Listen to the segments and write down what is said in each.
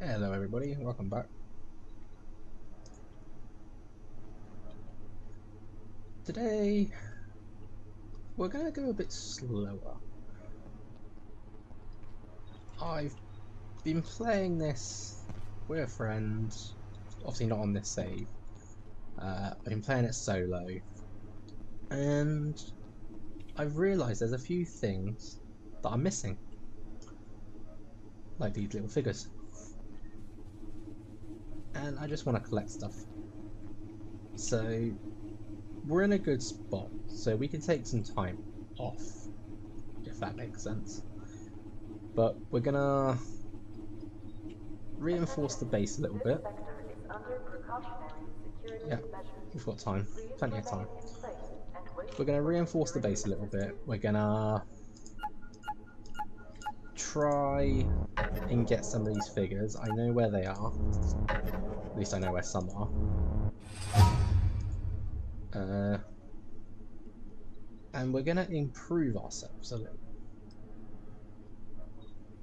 Hello everybody, welcome back. Today we're going to go a bit slower. I've been playing this with a friend, obviously not on this save. I've been playing it solo and I've realised there's a few things that I'm missing. Like these little figures. And I just want to collect stuff. So we're in a good spot, so we can take some time off, if that makes sense. But we're gonna reinforce the base a little bit. Yeah, we've got time, plenty of time. We're gonna reinforce the base a little bit. We're gonna try and get some of these figures. I know where they are. At least I know where some are. And we're gonna improve ourselves a little.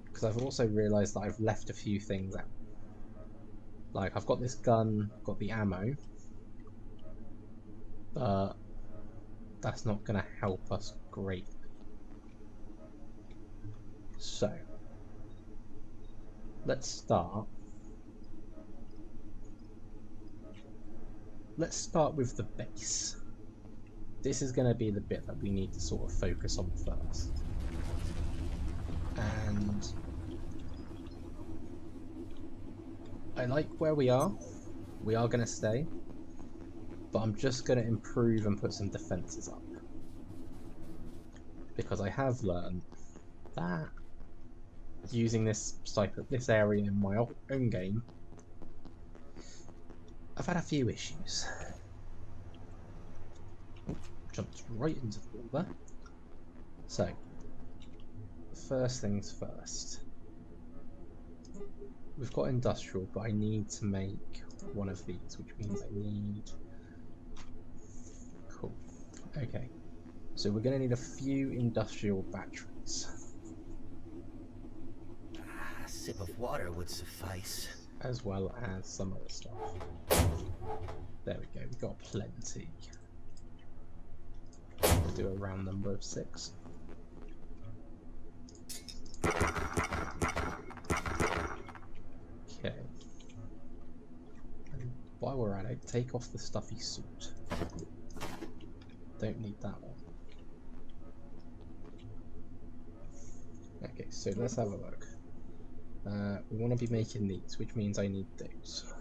Because I've also realised that I've left a few things out. Like, I've got this gun, I've got the ammo, but that's not going to help us greatly. So, let's start. Let's start with the base. This is going to be the bit that we need to sort of focus on first. And I like where we are. We are going to stay. But I'm just going to improve and put some defences up. Because I have learned that using this area in my own game, I've had a few issues. Jumped right into the wall there. So, first things first. We've got industrial, but I need to make one of these, which means I need... Cool. Okay. So we're going to need a few industrial batteries. A sip of water would suffice. As well as some other stuff. There we go, we've got plenty. We'll do a round number of 6. Okay. And while we're at it, take off the stuffy suit. Don't need that one. Okay, so let's have a look. We want to be making these, which means I need those.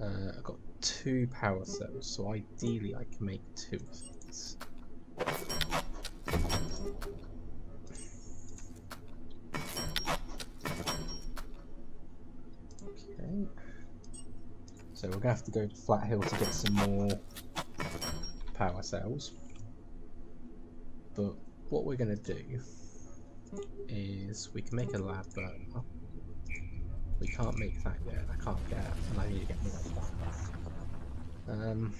I've got 2 power cells, so ideally I can make 2 of these. Okay. So we're going to have to go to Flat Hill to get some more power cells. But what we're going to do is we can make a lab burner. We can't make that yet. I can't get it, and I need to get more of that.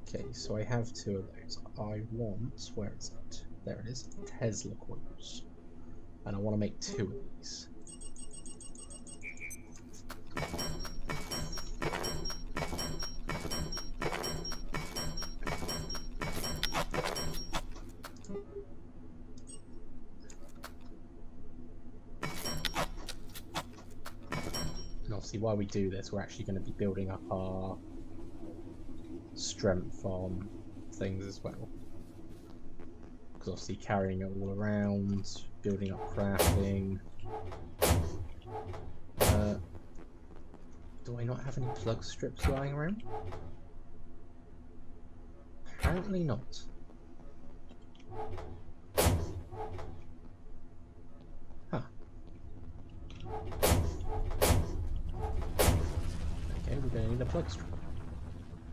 Okay, so I have 2 of those. I want, where is it? There it is, Tesla coils. And I want to make 2 of these. And obviously while we do this, we're actually going to be building up our strength on things as well. Because obviously carrying it all around, building up crafting. Do I not have any plug strips lying around? Apparently not. Huh. Okay, we're going to need a plug strip.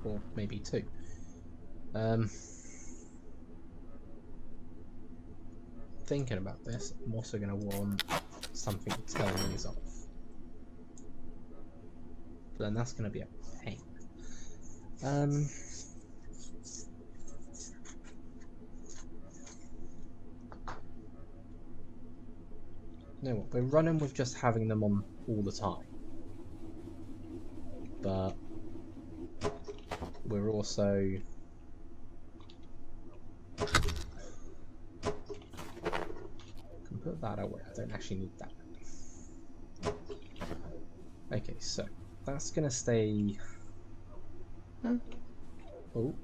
Or maybe 2. Thinking about this, I'm also going to want something to turn these off. But then that's going to be a pain. You know what, we're running with just having them on all the time. But we're also can put that away. I don't actually need that. Okay, so that's gonna stay. Oh,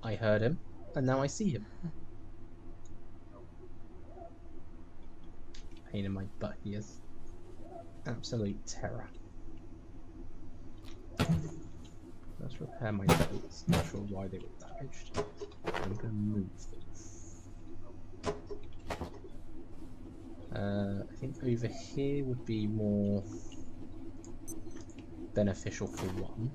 I heard him, and now I see him. Pain in my butt, he is. Absolute terror. Let's repair my boats. Not sure why they were damaged. I'm gonna move them. I think over here would be more beneficial for one.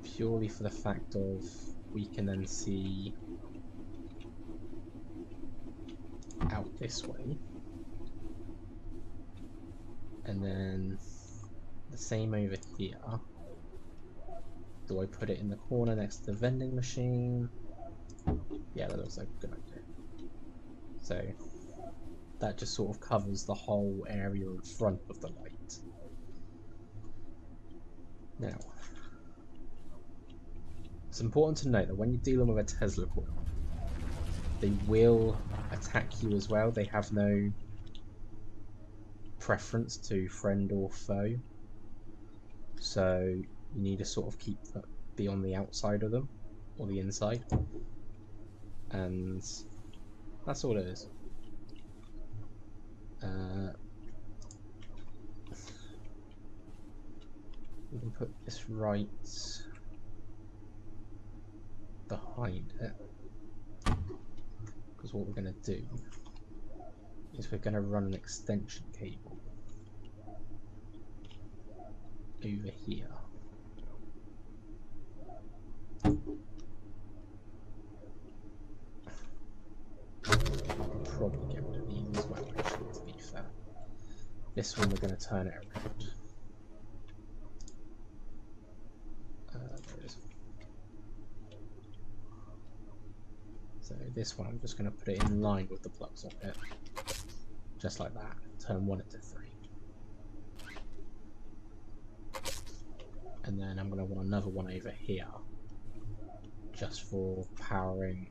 Purely for the fact of we can then see out this way. And then the same over here. Do I put it in the corner next to the vending machine? Yeah, that looks like a good idea. So that just sort of covers the whole area in front of the light. Now, it's important to note that when you're dealing with a Tesla coil, they will attack you as well. They have no preference to friend or foe, so you need to sort of be on the outside of them or the inside, and that's all it is. We can put this right behind it, because what we're going to do is we're going to run an extension cable over here. Probably get rid of these as well, actually, to be fair. This one we're going to turn it around. There it is. So this one I'm just going to put it in line with the plugs on it. Just like that. Turn one into 3. And then I'm going to want another one over here. Just for powering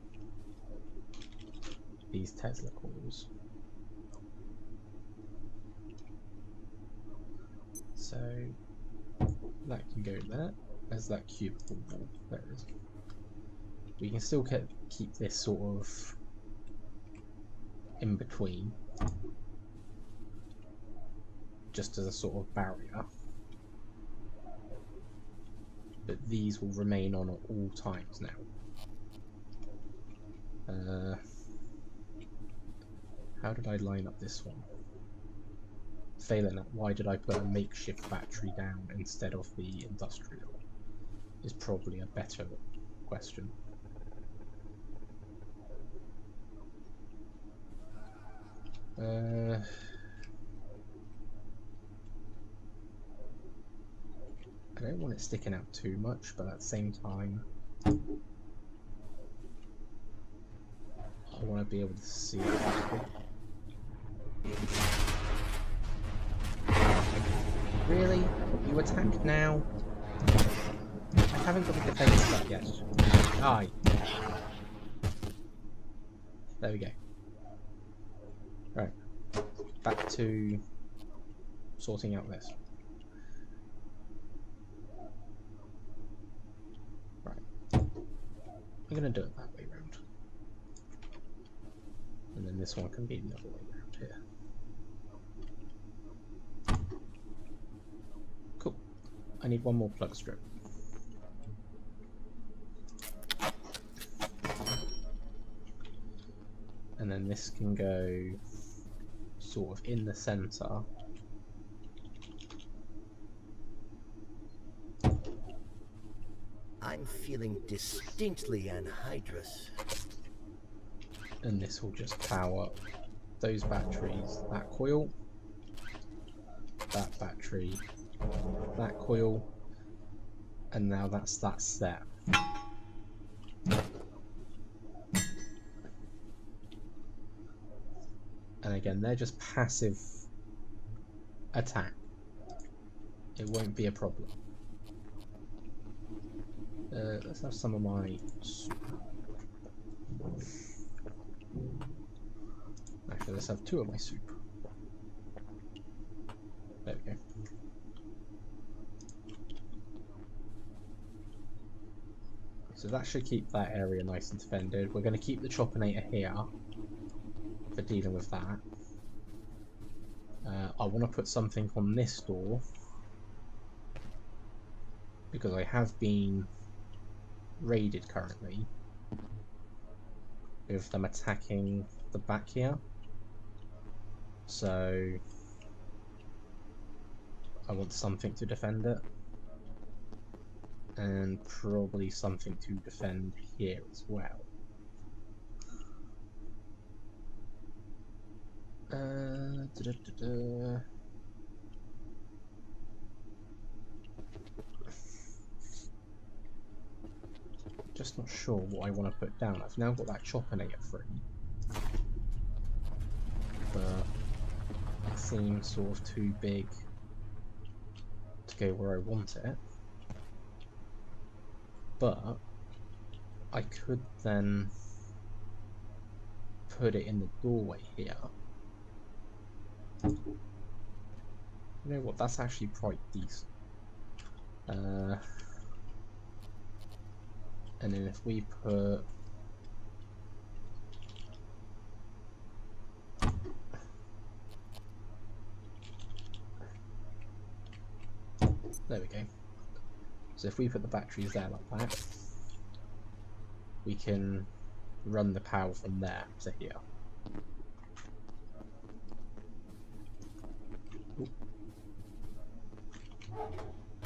these Tesla coils. So that can go there. There's that cubicle wall. There it is. We can still keep this sort of in between, just as a sort of barrier. But these will remain on at all times now. How did I line up this one? Failing that, why did I put a makeshift battery down instead of the industrial? Is probably a better question. I don't want it sticking out too much, but at the same time, I want to be able to see it. Really? You attack now? I haven't got the defense up yet. Aye. There we go. Right. Back to sorting out this. Right. I'm going to do it that way round. And then this one can be the other way around here. Cool. I need one more plug strip. And then this can go sort of in the center. I'm feeling distinctly anhydrous. And this will just power those batteries, that coil, that battery, that coil, and now that's that step. again, they're just passive attack. It won't be a problem. Let's have some of my soup. Actually, let's have 2 of my soup. There we go. So that should keep that area nice and defended. We're going to keep the Choppinator here for dealing with that. I want to put something on this door because I have been raided currently with them attacking the back here. So I want something to defend it, and probably something to defend here as well. Just not sure what I want to put down. I've now got that Choppinator free, but it seems sort of too big to go where I want it. But I could then put it in the doorway here. You know what, that's actually quite decent. And then if we put there we go. So if we put the batteries there like that, we can run the power from there to here. Ooh.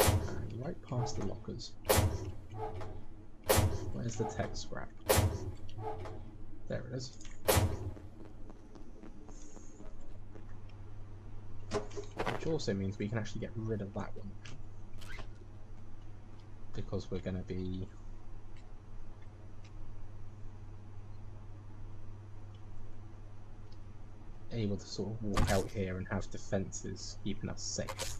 And right past the lockers. Where's the tech scrap? There it is. Which also means we can actually get rid of that one, because we're going to be able to sort of walk out here and have defences keeping us safe.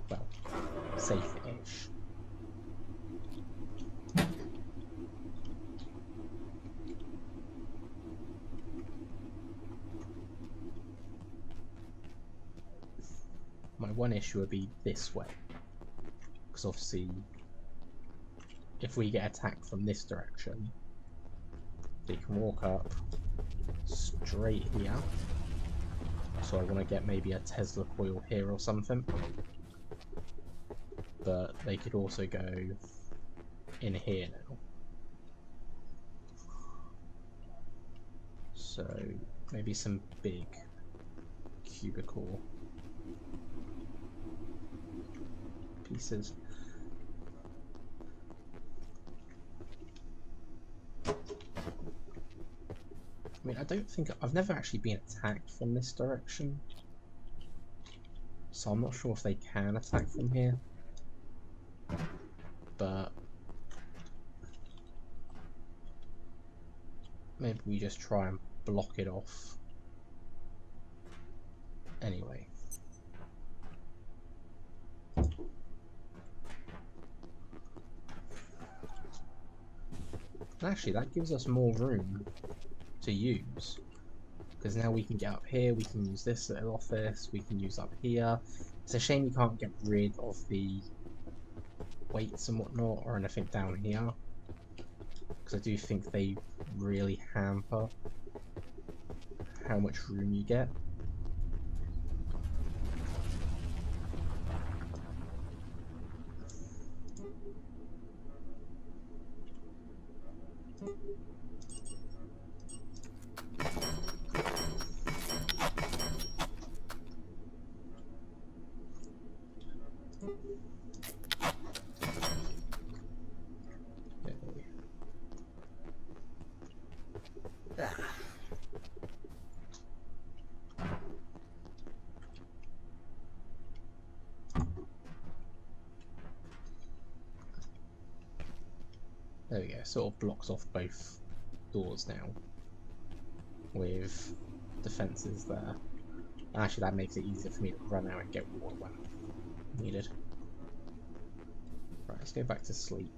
Well, safe-ish. My one issue would be this way, because obviously if we get attacked from this direction, they can walk up straight here. So I want to get maybe a Tesla coil here or something, but they could also go in here now. So maybe some big cubicle pieces. I mean, I don't think I've never actually been attacked from this direction, so I'm not sure if they can attack from here, but maybe we just try and block it off anyway. And actually, that gives us more room to use, because now we can get up here, we can use this little office, we can use up here. It's a shame you can't get rid of the weights and whatnot or anything down here, because I do think they really hamper how much room you get. There we go, sort of blocks off both doors now with defences there. Actually, that makes it easier for me to run out and get water when needed. Right, let's go back to sleep.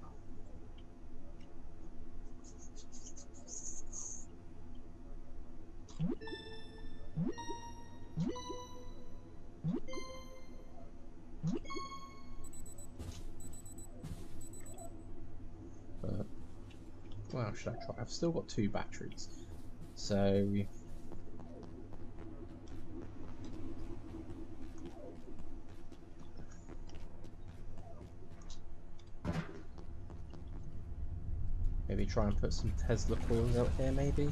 But, well, should I try? I've still got 2 batteries, so maybe try and put some Tesla coils out here, maybe,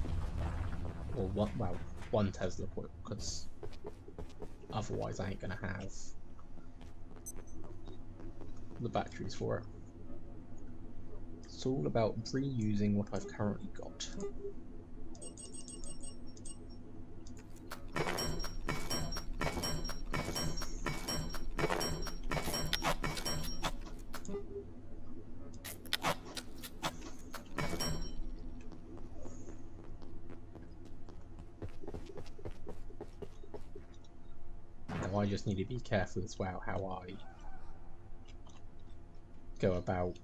or what? Well, 1 Tesla coil, because otherwise I ain't gonna have the batteries for it. It's all about reusing what I've currently got. Now I just need to be careful as well how I go about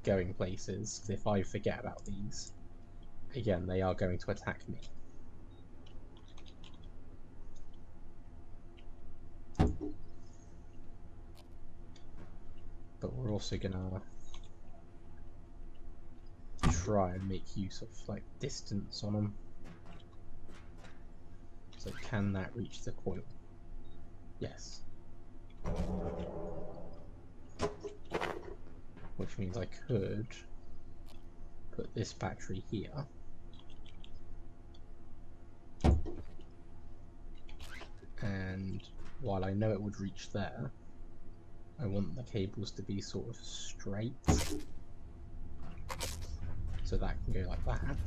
going places, because if I forget about these, again, they are going to attack me. But we're also gonna try and make use of like distance on them. So can that reach the coil? Yes. Which means I could put this battery here. And while I know it would reach there, I want the cables to be sort of straight. So that can go like that.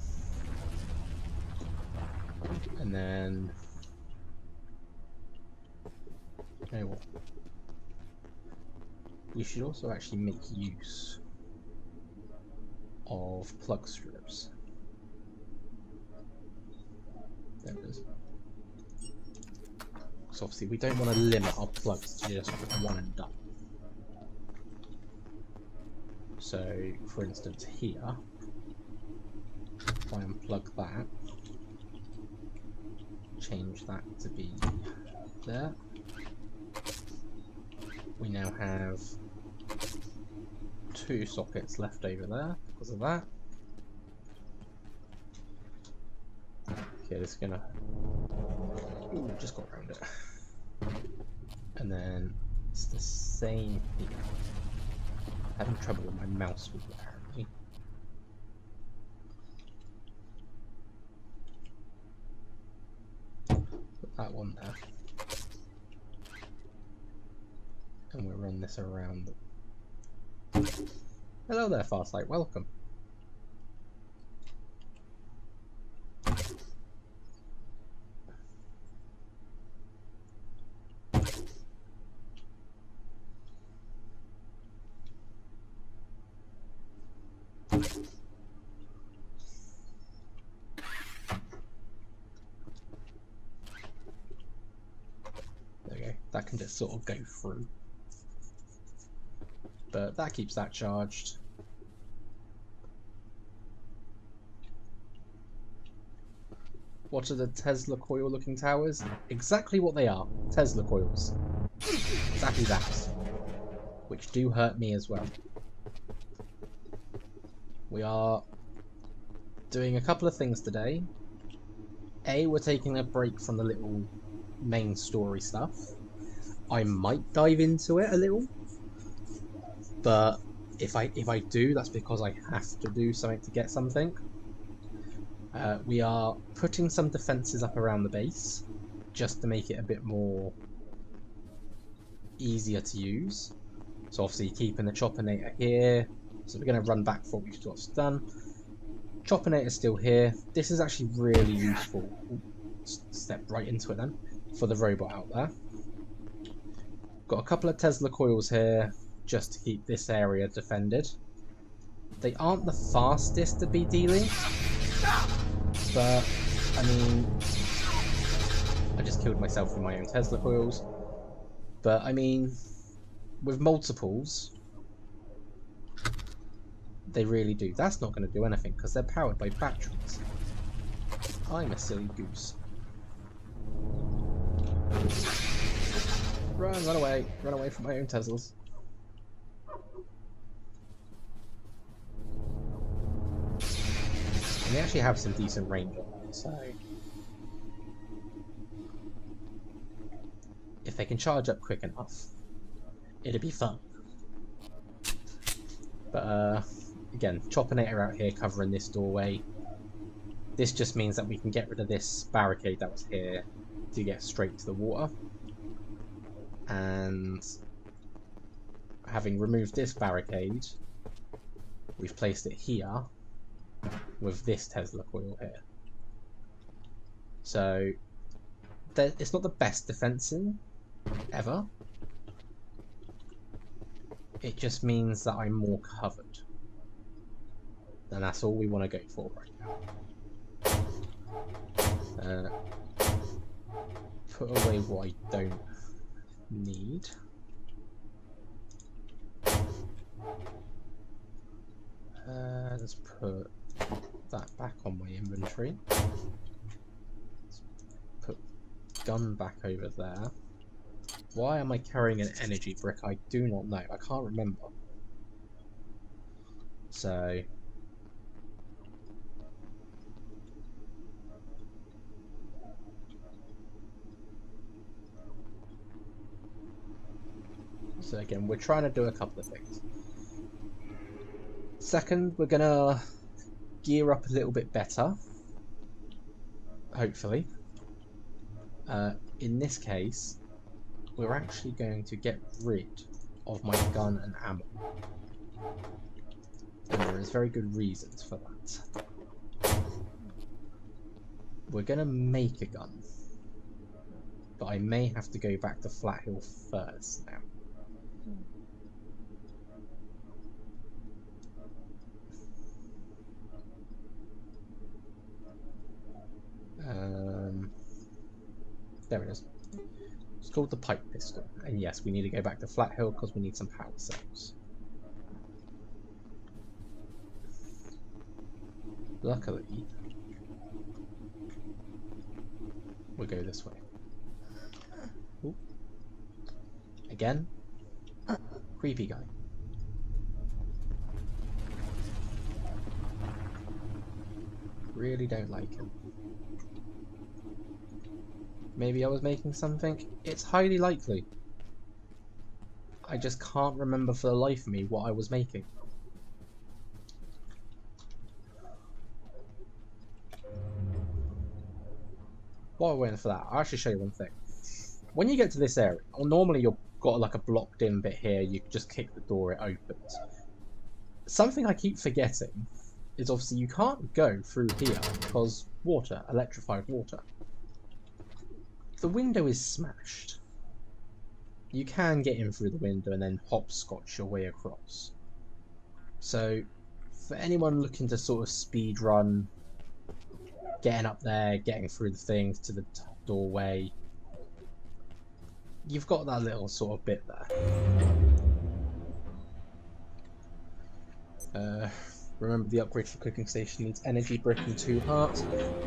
And then, you know what? We should also actually make use of plug strips. There it is. So obviously we don't want to limit our plugs to just one and done. So for instance here, if I unplug that, change that to be there, we now have 2 sockets left over there because of that. Okay, this is gonna... Ooh, just got around it. And then it's the same here. Having trouble with my mouse wheel apparently. Put that one there. And we'll run this around. Hello there, Farsight, welcome. There we go, that can just sort of go through. But that keeps that charged. What are the Tesla coil looking towers? Exactly what they are. Tesla coils. Exactly that. Which do hurt me as well. We are doing a couple of things today. A, we're taking a break from the little main story stuff. I might dive into it a little. But if I do, that's because I have to do something to get something. We are putting some defences up around the base, just to make it a bit more easier to use. So obviously keeping the Choppinator here. So we're going to run back for what we've got done. Choppinator's still here. This is actually really useful. Ooh, step right into it then, for the robot out there. Got a couple of Tesla coils here, just to keep this area defended. They aren't the fastest to be dealing, but I mean, I just killed myself with my own Tesla coils. But I mean, with multiples, they really do. That's not going to do anything because they're powered by batteries. I'm a silly goose. Run away from my own Teslas. And they actually have some decent range on them, so if they can charge up quick enough, it'll be fun. But again, Choppinator out here covering this doorway. This just means that we can get rid of this barricade that was here to get straight to the water. And having removed this barricade, we've placed it here with this Tesla coil here. So it's not the best defensing ever. It just means that I'm more covered. And that's all we want to go for right now. Put away what I don't need. Let's put that back on my inventory. Let's put gun back over there. Why am I carrying an energy brick? I do not know. I can't remember. So again, we're trying to do a couple of things. Second, we're gonna gear up a little bit better, hopefully. In this case, we're actually going to get rid of my gun and ammo. And there is very good reasons for that. We're gonna make a gun, but I may have to go back to Flat Hill first now. There it is. It's called the pipe pistol, and yes, we need to go back to Flat Hill because we need some power cells. Luckily, we'll go this way. Ooh. Again, creepy guy. Really don't like him. Maybe I was making something? It's highly likely. I just can't remember for the life of me what I was making. While we're waiting for that, I'll actually show you one thing. When you get to this area, or normally you've got like a blocked in bit here, you just kick the door, it opens. Something I keep forgetting is obviously you can't go through here because water, electrified water. The window is smashed. You can get in through the window and then hopscotch your way across. So, for anyone looking to sort of speed run, getting up there, getting through the things to the doorway, you've got that little sort of bit there. Remember the upgrade for cooking station needs energy brick and 2 hearts.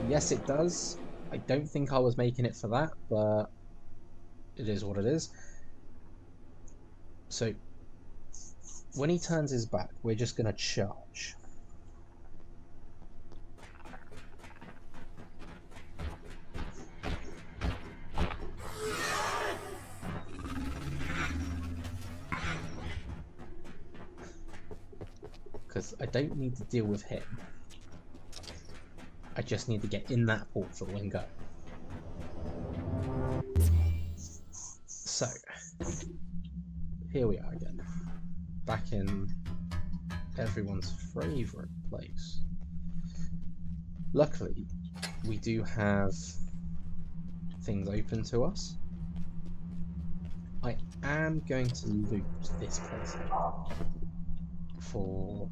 Yes, it does. I don't think I was making it for that, but it is what it is. So, when he turns his back, we're just going to charge. Because I don't need to deal with him. I just need to get in that portal and go. So, here we are again. Back in everyone's favourite place. Luckily, we do have things open to us. I am going to loot this place for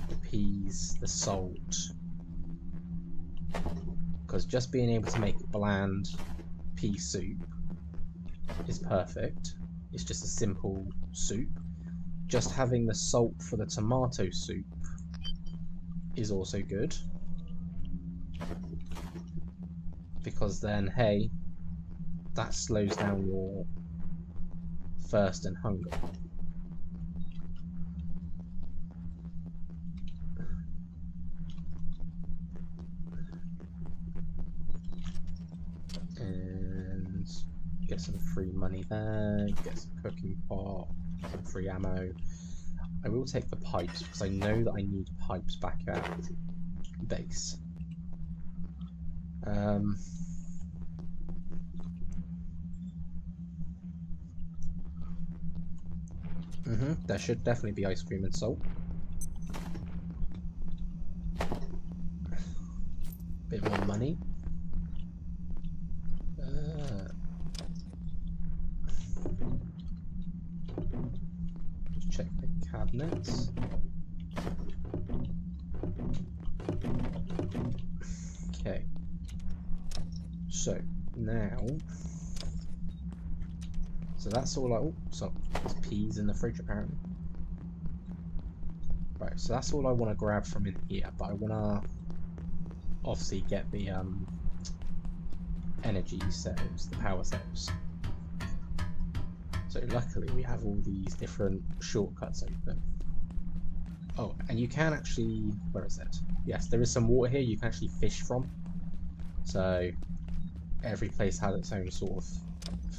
the peas, the salt. Because just being able to make bland pea soup is perfect. It's just a simple soup. Just having the salt for the tomato soup is also good. Because then, hey, that slows down your thirst and hunger. And get some free money there, get some cooking pot, some free ammo. I will take the pipes because I know that I need pipes back at base. There should definitely be ice cream and salt. Bit more money. Just check the cabinets. Okay. So now, so that's all. Oh, so there's peas in the fridge apparently. Right, so that's all I want to grab from in here, but I want to obviously get the energy cells, the power cells. So luckily we have all these different shortcuts open. Oh, and you can actually, where is it? Yes, there is some water here you can actually fish from. So every place has its own sort of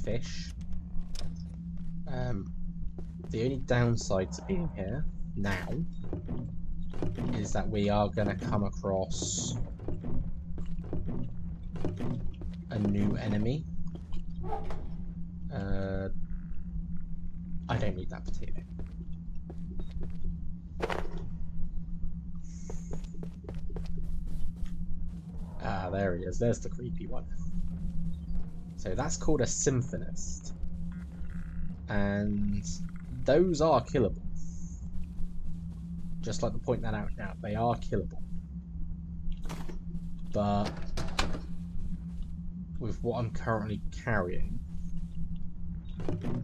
fish. The only downside to being here now is that we are going to come across a new enemy. I don't need that potato. Ah, there he is. There's the creepy one. So that's called a symphonist. And those are killable. Just like to point that out now. They are killable. But with what I'm currently carrying,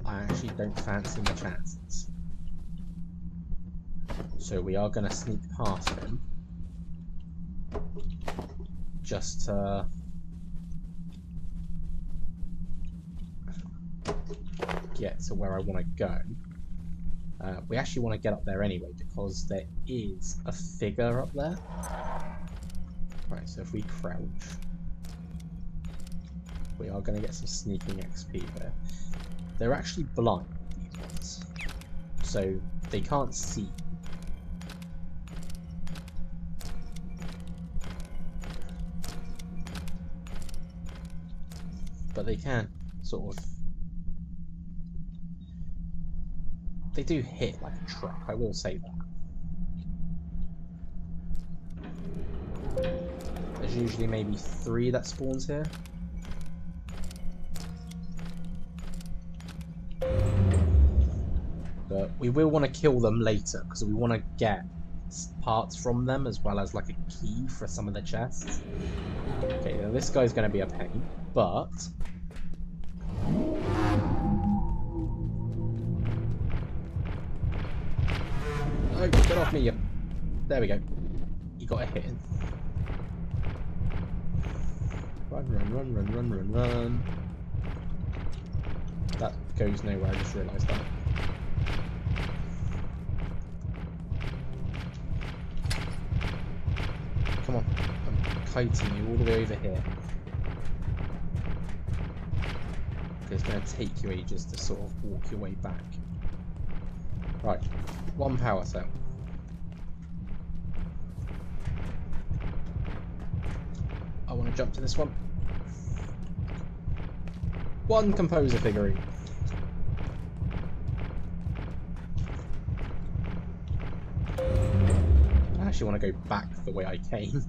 I actually don't fancy my chances. So we are going to sneak past him. Just to get to where I want to go. We actually want to get up there anyway because there is a figure up there. Right, so if we crouch, we are going to get some sneaking XP there. They're actually blind, these ones, so they can't see. But they can sort of... They do hit like a truck, I will say that. There's usually maybe 3 that spawns here. But we will want to kill them later because we want to get parts from them as well as like a key for some of the chests. Okay, now this guy's going to be a pain, but... Oh, get off me, you... There we go. You got a hit in. Run, run, run, run, run, run, run. That goes nowhere, I just realised that. Come on, I'm kiting you all the way over here. It's going to take you ages to sort of walk your way back. Right, 1 power cell. I want to jump to this one. 1 composer figurine. I actually want to go back the way I came.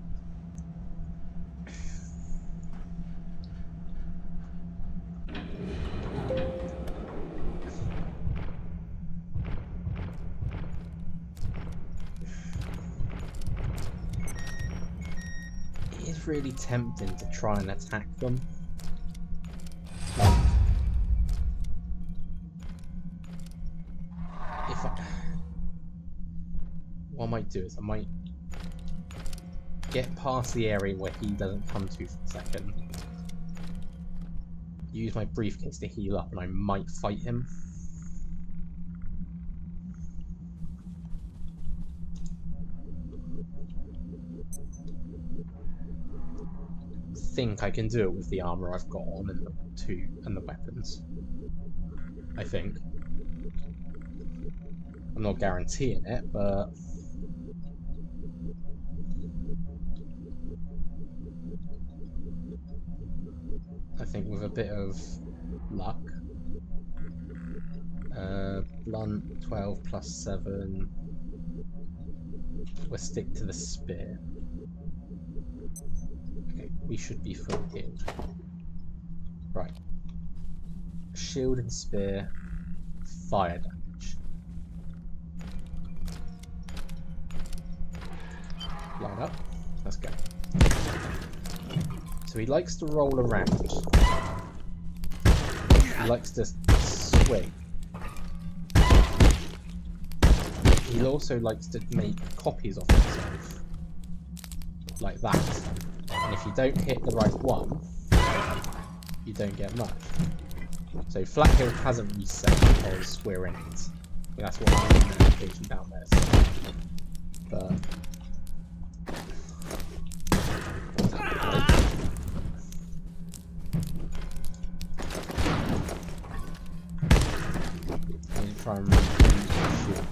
really tempting to try and attack them. Like, what I might do is I might get past the area where he doesn't come to for a second, use my briefcase to heal up, and I might fight him. I think I can do it with the armor I've got on and the weapons. I think. I'm not guaranteeing it, but I think with a bit of luck, blunt 12 plus 7. We'll stick to the spear. Okay, we should be fully healed. Right. Shield and spear, fire damage. Line up. Let's go. So he likes to roll around. He likes to swing. He also likes to make copies of himself. Like that. And if you don't hit the right one, you don't get much. So Flat Hill hasn't reset because we're in it. That's what I'm in the notification down there. So. But I need to try and shoot.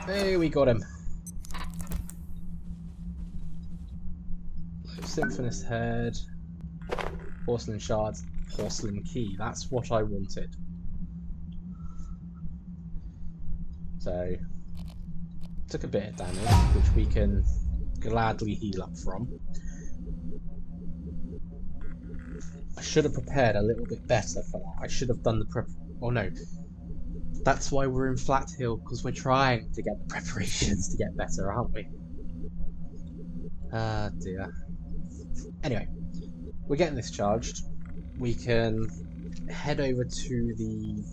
Hey, we got him. Symphonist head, porcelain shards, porcelain key. That's what I wanted. So, took a bit of damage, which we can gladly heal up from. I should have prepared a little bit better for that. I should have done the prep. Oh no. That's why we're in Flat Hill, because we're trying to get the preparations to get better, aren't we? Ah, dear. Anyway, we're getting this charged. We can head over to the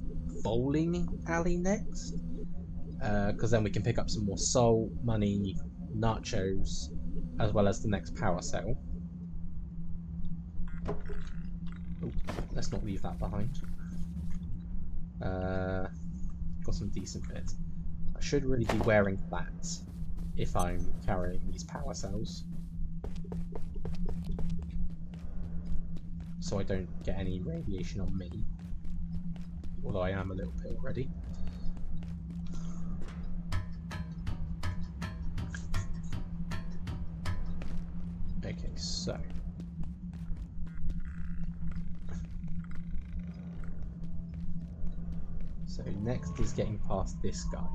bowling alley next, because then we can pick up some more soul, money, nachos, as well as the next power cell. Oh, let's not leave that behind. Got some decent bits. I should really be wearing that if I'm carrying these power cells, so I don't get any radiation on me, although I am a little bit already. Okay, so next is getting past this guy.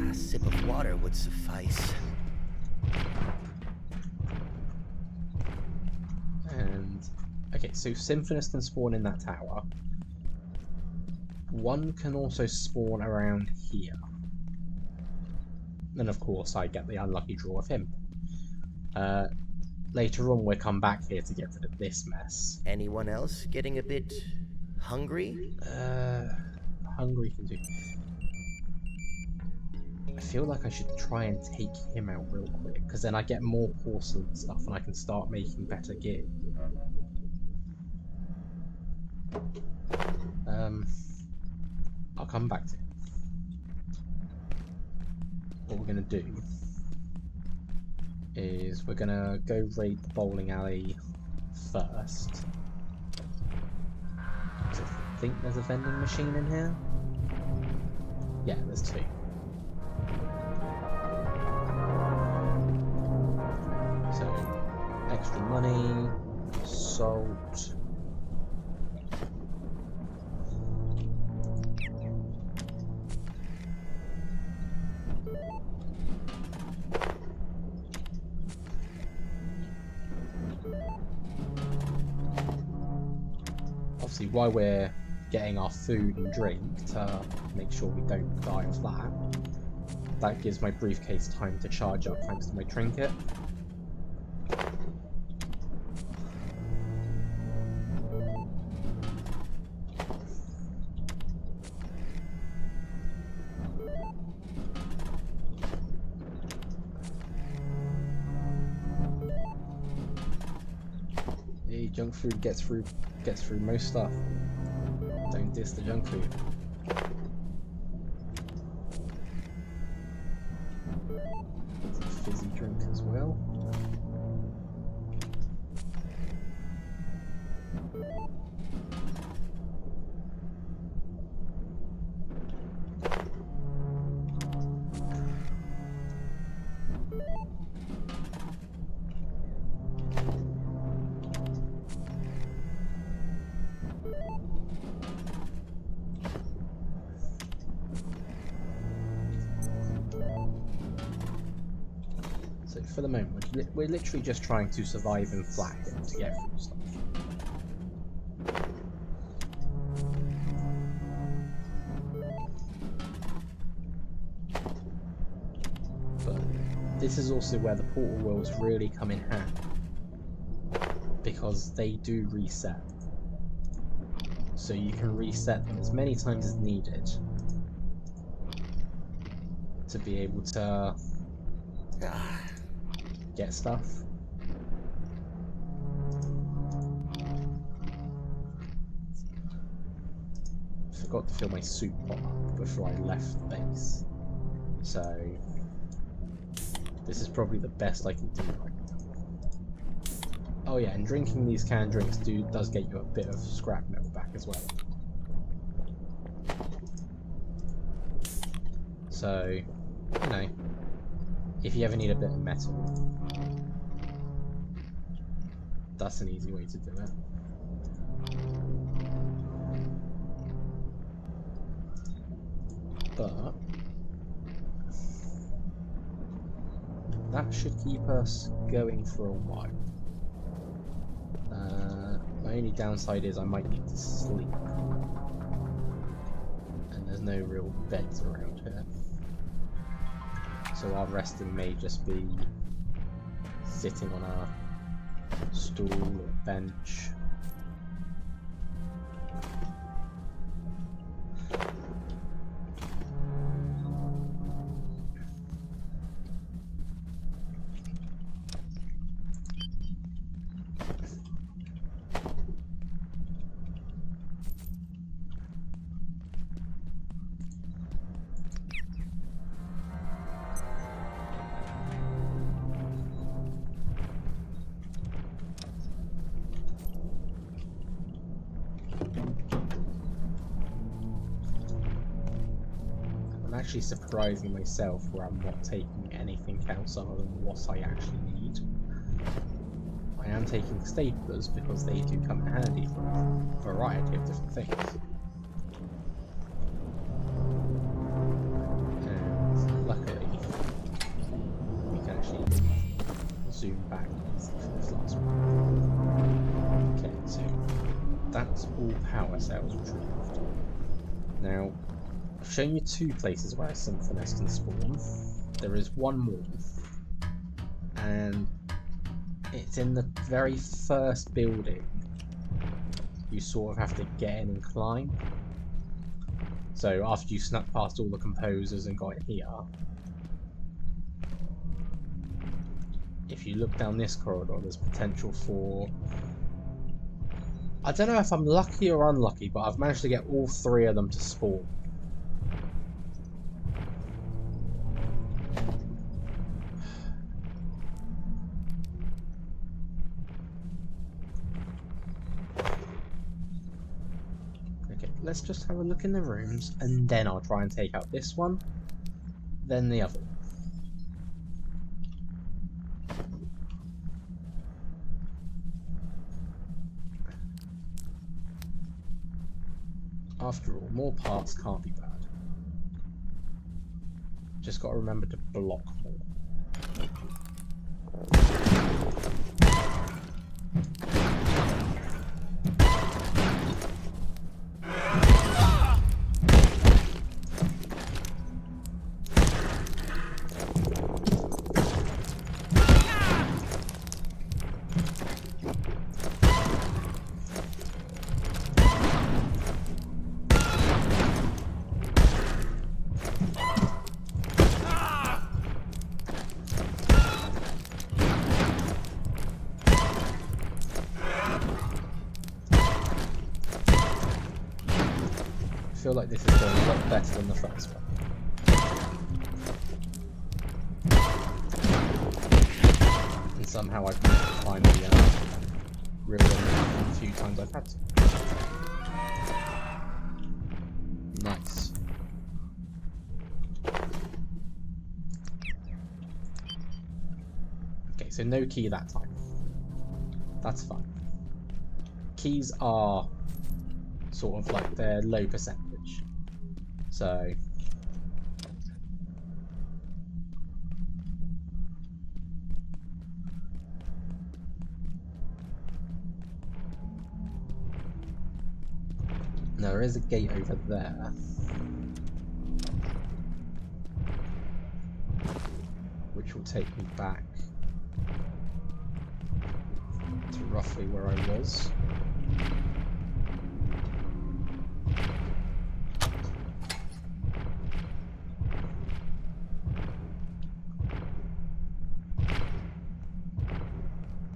A sip of water would suffice. And okay, so Symphonist can spawn in that tower. One can also spawn around here. And of course I get the unlucky draw of him. Later on we'll come back here to get rid of this mess. Anyone else getting a bit hungry? Hungry can do. I feel like I should try and take him out real quick, because then I get more porcelain stuff and I can start making better gear. I'll come back to him. What we're going to do is we're going to go raid the bowling alley first. I think there's a vending machine in here. Yeah, there's 2. So, extra money, salt. Obviously, while we're getting our food and drink to make sure we don't die of that gives my briefcase time to charge up thanks to my trinket. Hey, junk food gets through most stuff. Don't diss the junk food. Some fizzy drink as well. So for the moment, we're literally just trying to survive in Flat Hill to get through stuff. But this is also where the portal worlds really come in handy, because they do reset. So you can reset them as many times as needed to be able to get stuff. Forgot to fill my soup pot up before I left the base, so this is probably the best I can do right now. Oh yeah, and drinking these canned drinks does get you a bit of scrap metal back as well. So, you know, if you ever need a bit of metal, that's an easy way to do it. But that should keep us going for a while. My only downside is I might need to sleep, and there's no real beds around here. So our resting may just be sitting on a stool or bench. Actually surprising myself where I'm not taking anything else other than what I actually need. I am taking staplers because they do come in handy for a variety of different things. And luckily, we can actually zoom back easy for this last one. Okay, so that's all power cells retrieved. Now, I've shown you 2 places where a Symphonist can spawn. There is one more, and it's in the very first building. You sort of have to get in and climb. So after you snuck past all the composers and got in here, if you look down this corridor, there's potential for... I don't know if I'm lucky or unlucky, but I've managed to get all 3 of them to spawn. let's just have a look in the rooms, and then I'll try and take out this one, then the other one. After all, more parts can't be bad. Just got to remember to block more. I feel like this is going a lot better than the first one. And somehow I've finally ruined it a few times I've had to. Nice. Okay, so no key that time. That's fine. Keys are sort of like they're low percentage. So now there is a gate over there. Which will take me back to roughly where I was.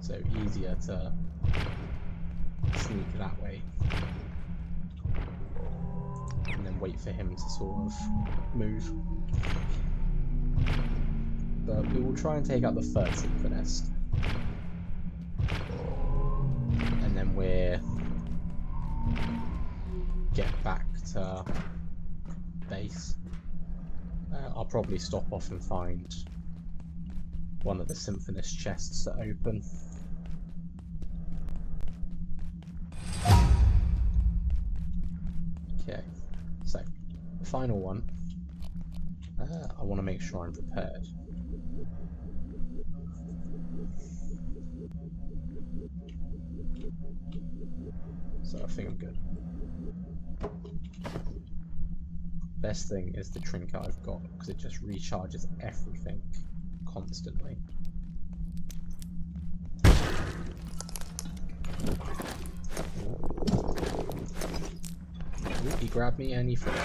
So easier to sneak that way. And then wait for him to sort of move. But we will try and take out the third symphonist. And then we'll get back to base. I'll probably stop off and find one of the symphonist chests that open. Okay, so the final one. I want to make sure I'm prepared. So I think I'm good. Best thing is the trinket I've got, because it just recharges everything constantly. Ooh, he grabbed me and he froze me.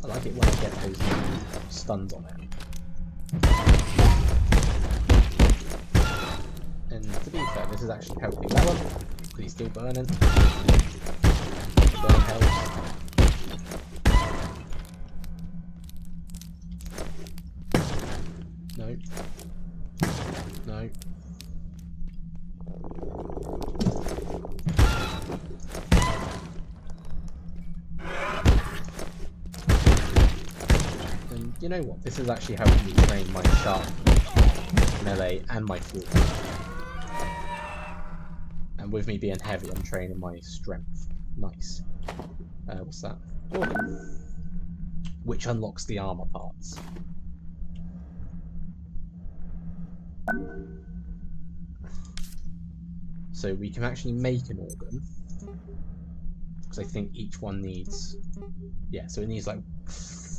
I like it when I get those stuns on it. And to be fair, this is actually helping that one, because he's still burning. The burn helps. No. No. And you know what? This is actually helping me train my sharp, melee, and my full. And with me being heavy, I'm training my strength. Nice. What's that? Organ. Which unlocks the armor parts. So we can actually make an organ. Because I think each one needs... Yeah, so it needs like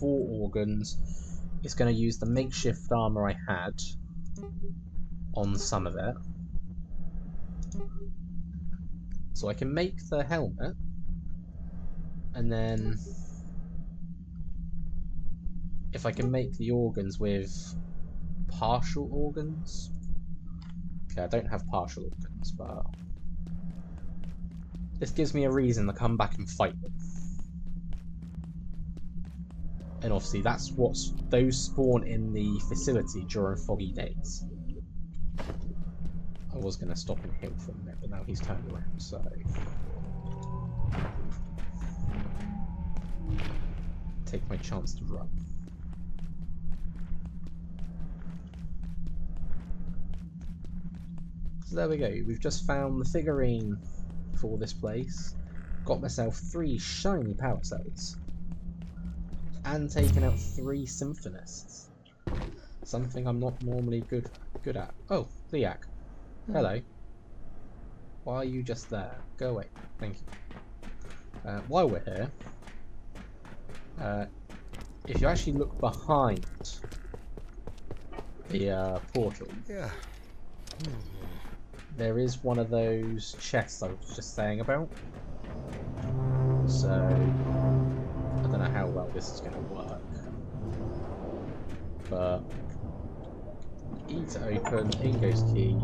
4 organs. It's going to use the makeshift armor I had on some of it. So I can make the helmet, and then if I can make the organs with partial organs. Okay, I don't have partial organs, but this gives me a reason to come back and fight them. And obviously those spawn in the facility during foggy days. I was going to stop and heal for a minute, but now he's turned around, so... take my chance to run. So there we go, we've just found the figurine for this place, got myself 3 shiny power cells, and taken out 3 symphonists. Something I'm not normally good at. Oh, Liak. Hello. Why are you just there? Go away. Thank you. While we're here, if you actually look behind the portal, there is one of those chests I was just saying about. So, I don't know how well this is going to work. But, E to open, in goes key.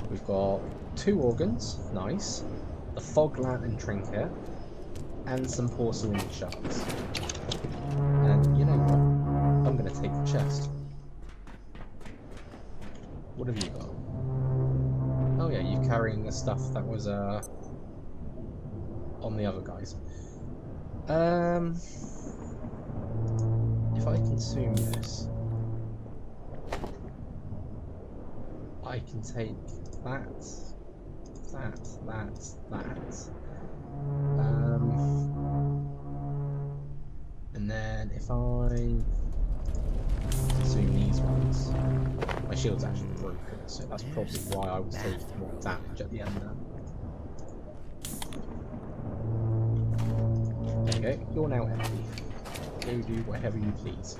We've got 2 organs, nice. The fog lantern trinket, and some porcelain shards. And you know what? I'm going to take the chest. What have you got? Oh yeah, you're carrying the stuff that was on the other guys. If I consume this, I can take that. And then if I consume these ones, my shield's actually broken, so that's probably why I was taking more damage at the end there. There you go, you're now empty. Go do whatever you please.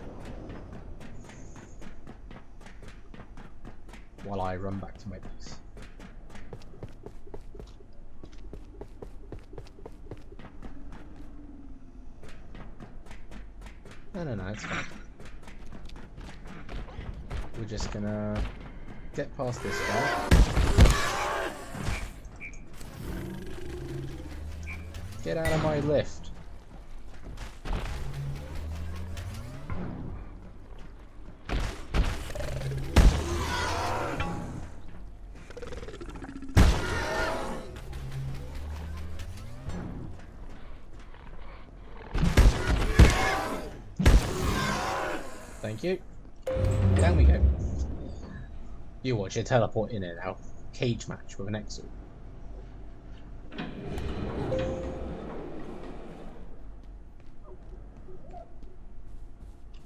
While I run back to my base. No, it's fine. We're just gonna get past this guy. Get out of my lift. Thank you. Down we go. You watch it teleport in and out. Cage match with an Exor.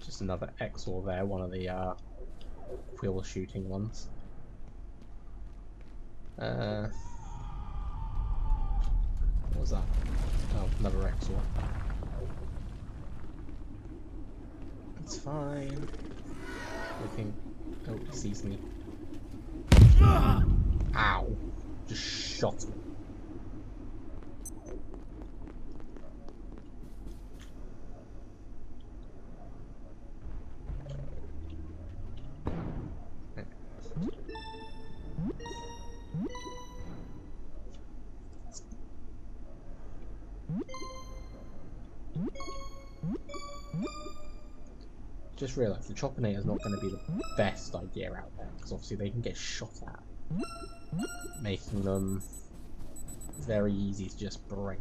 Just another Exor there, one of the wheel shooting ones. What was that? Oh, another Exor. It's fine. Looking. Oh, he sees me. Ow! Just shot me. Just realised the Choppinator is not going to be the best idea out there, because obviously they can get shot at, making them very easy to just break.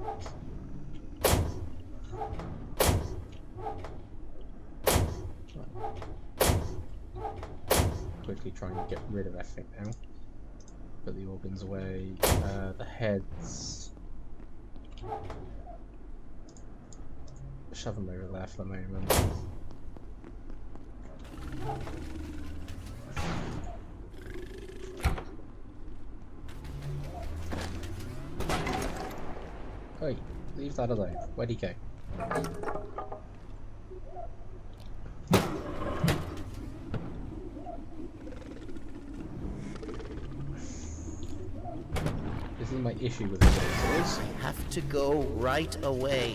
Quickly trying to get rid of everything now. Put the organs away, the heads. Shove them over there for the moment. Oi, leave that alone. Where'd he go? This is my issue with the lasers. I have to go right away.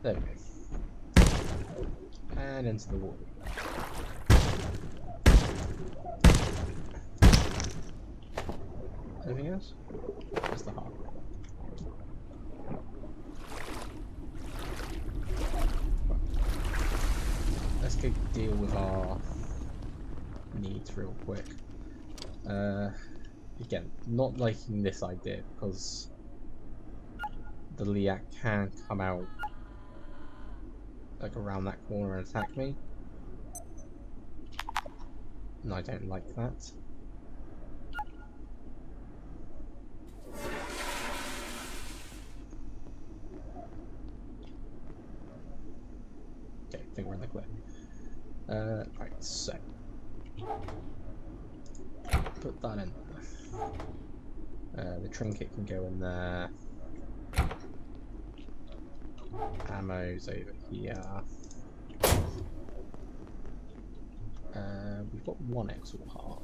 There we go. And into the water. Anything else? Just the heart. Let's go deal with our needs real quick. Again, not liking this idea because the Liak can come out like around that corner and attack me. And I don't like that. Okay, I think we're in the clear. Right, so put that in there. The trinket can go in there. Ammo's over here. We've got one Exalt Heart.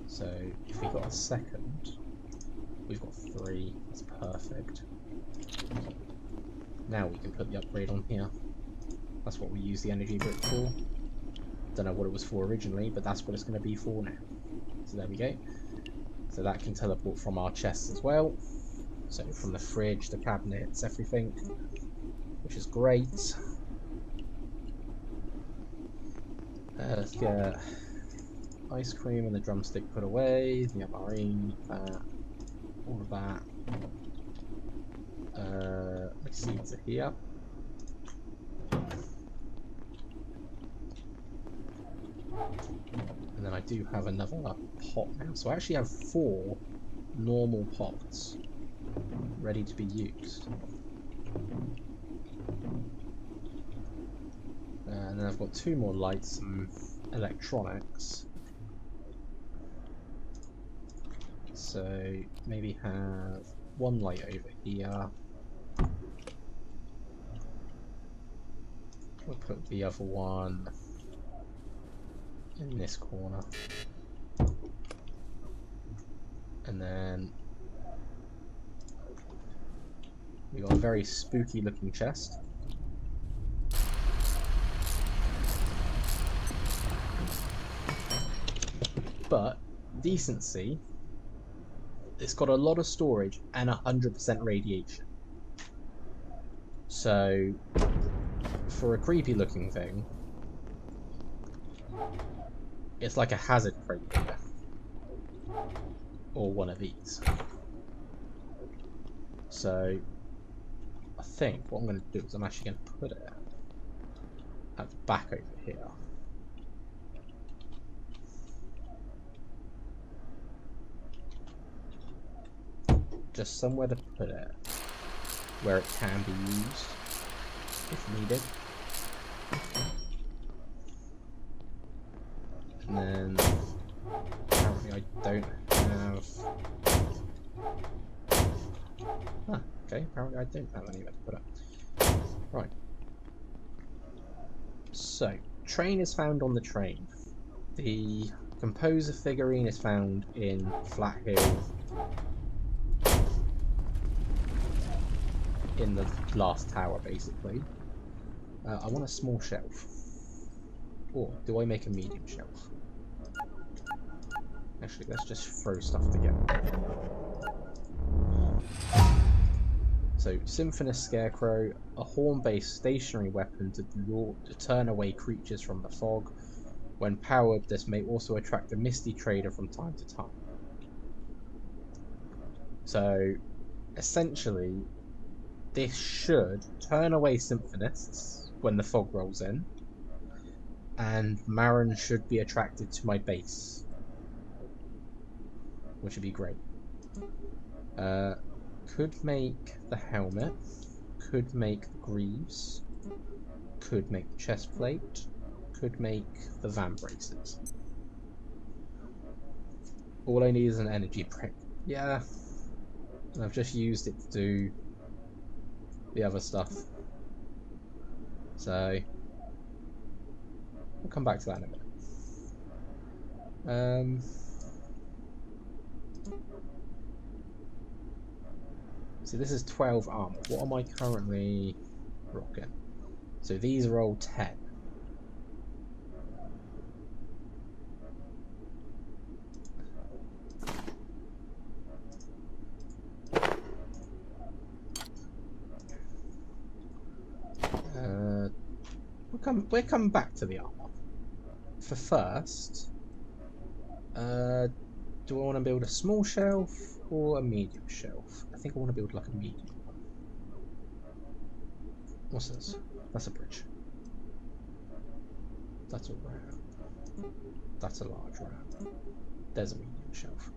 So if we got a second, we've got 3. That's perfect. Now we can put the upgrade on here. That's what we use the energy brick for. Don't know what it was for originally, but that's what it's going to be for now. So there we go. So that can teleport from our chests as well. So from the fridge, the cabinets, everything, which is great. Let's get ice cream and the drumstick put away, the MRE, that, all of that. My seeds are here. And then I do have another pot now. So I actually have 4 normal pots ready to be used. And then I've got 2 more lights and electronics. So maybe have 1 light over here. We'll put the other one in this corner. And then we got a very spooky looking chest. But decency, it's got a lot of storage and 100% radiation. So for a creepy looking thing, it's like a hazard crate here. Or one of these. So I think what I'm going to do is I'm actually going to put it at the back over here. Just somewhere to put it where it can be used if needed. And then apparently I don't have... Ah, okay, apparently I don't have anywhere to put it. Right. So, train is found on the train. The composer figurine is found in Flat Hill in the last tower, basically. I want a small shelf. Or do I make a medium shelf? Actually, let's just throw stuff together. So, Symphonist Scarecrow, a horn-based stationary weapon to turn away creatures from the fog. When powered, this may also attract a Misty Trader from time to time. So, essentially, this should turn away Symphonists when the fog rolls in, and Marin should be attracted to my base, which would be great. Could make the helmet, could make the greaves, could make the chest plate, could make the van braces. All I need is an energy brick. Yeah, and I've just used it to do the other stuff. So we'll come back to that in a minute. So this is 12 armor. What am I currently rocking? So these are all 10. We'll come back to the armor. For first, do I want to build a small shelf or a medium shelf? I think I want to build like a medium one. What's this? That's a bridge. That's a ramp. That's a large ramp. There's a medium shelf.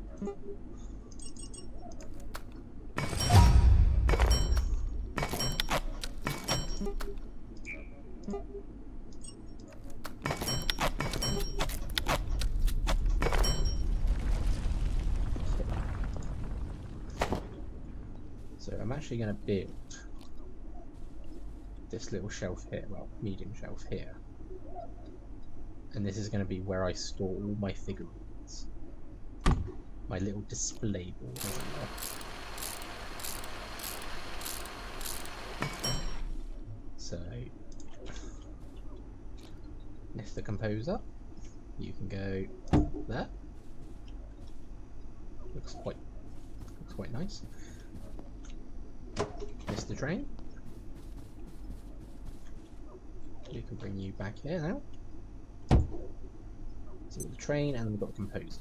So I'm actually going to build this little shelf here, well, medium shelf here. And this is going to be where I store all my figurines. My little display board, as it were. So, Mr. Composer, you can go there. Looks quite nice. Mr. Train, we can bring you back here now. So the train, and we've got the composer.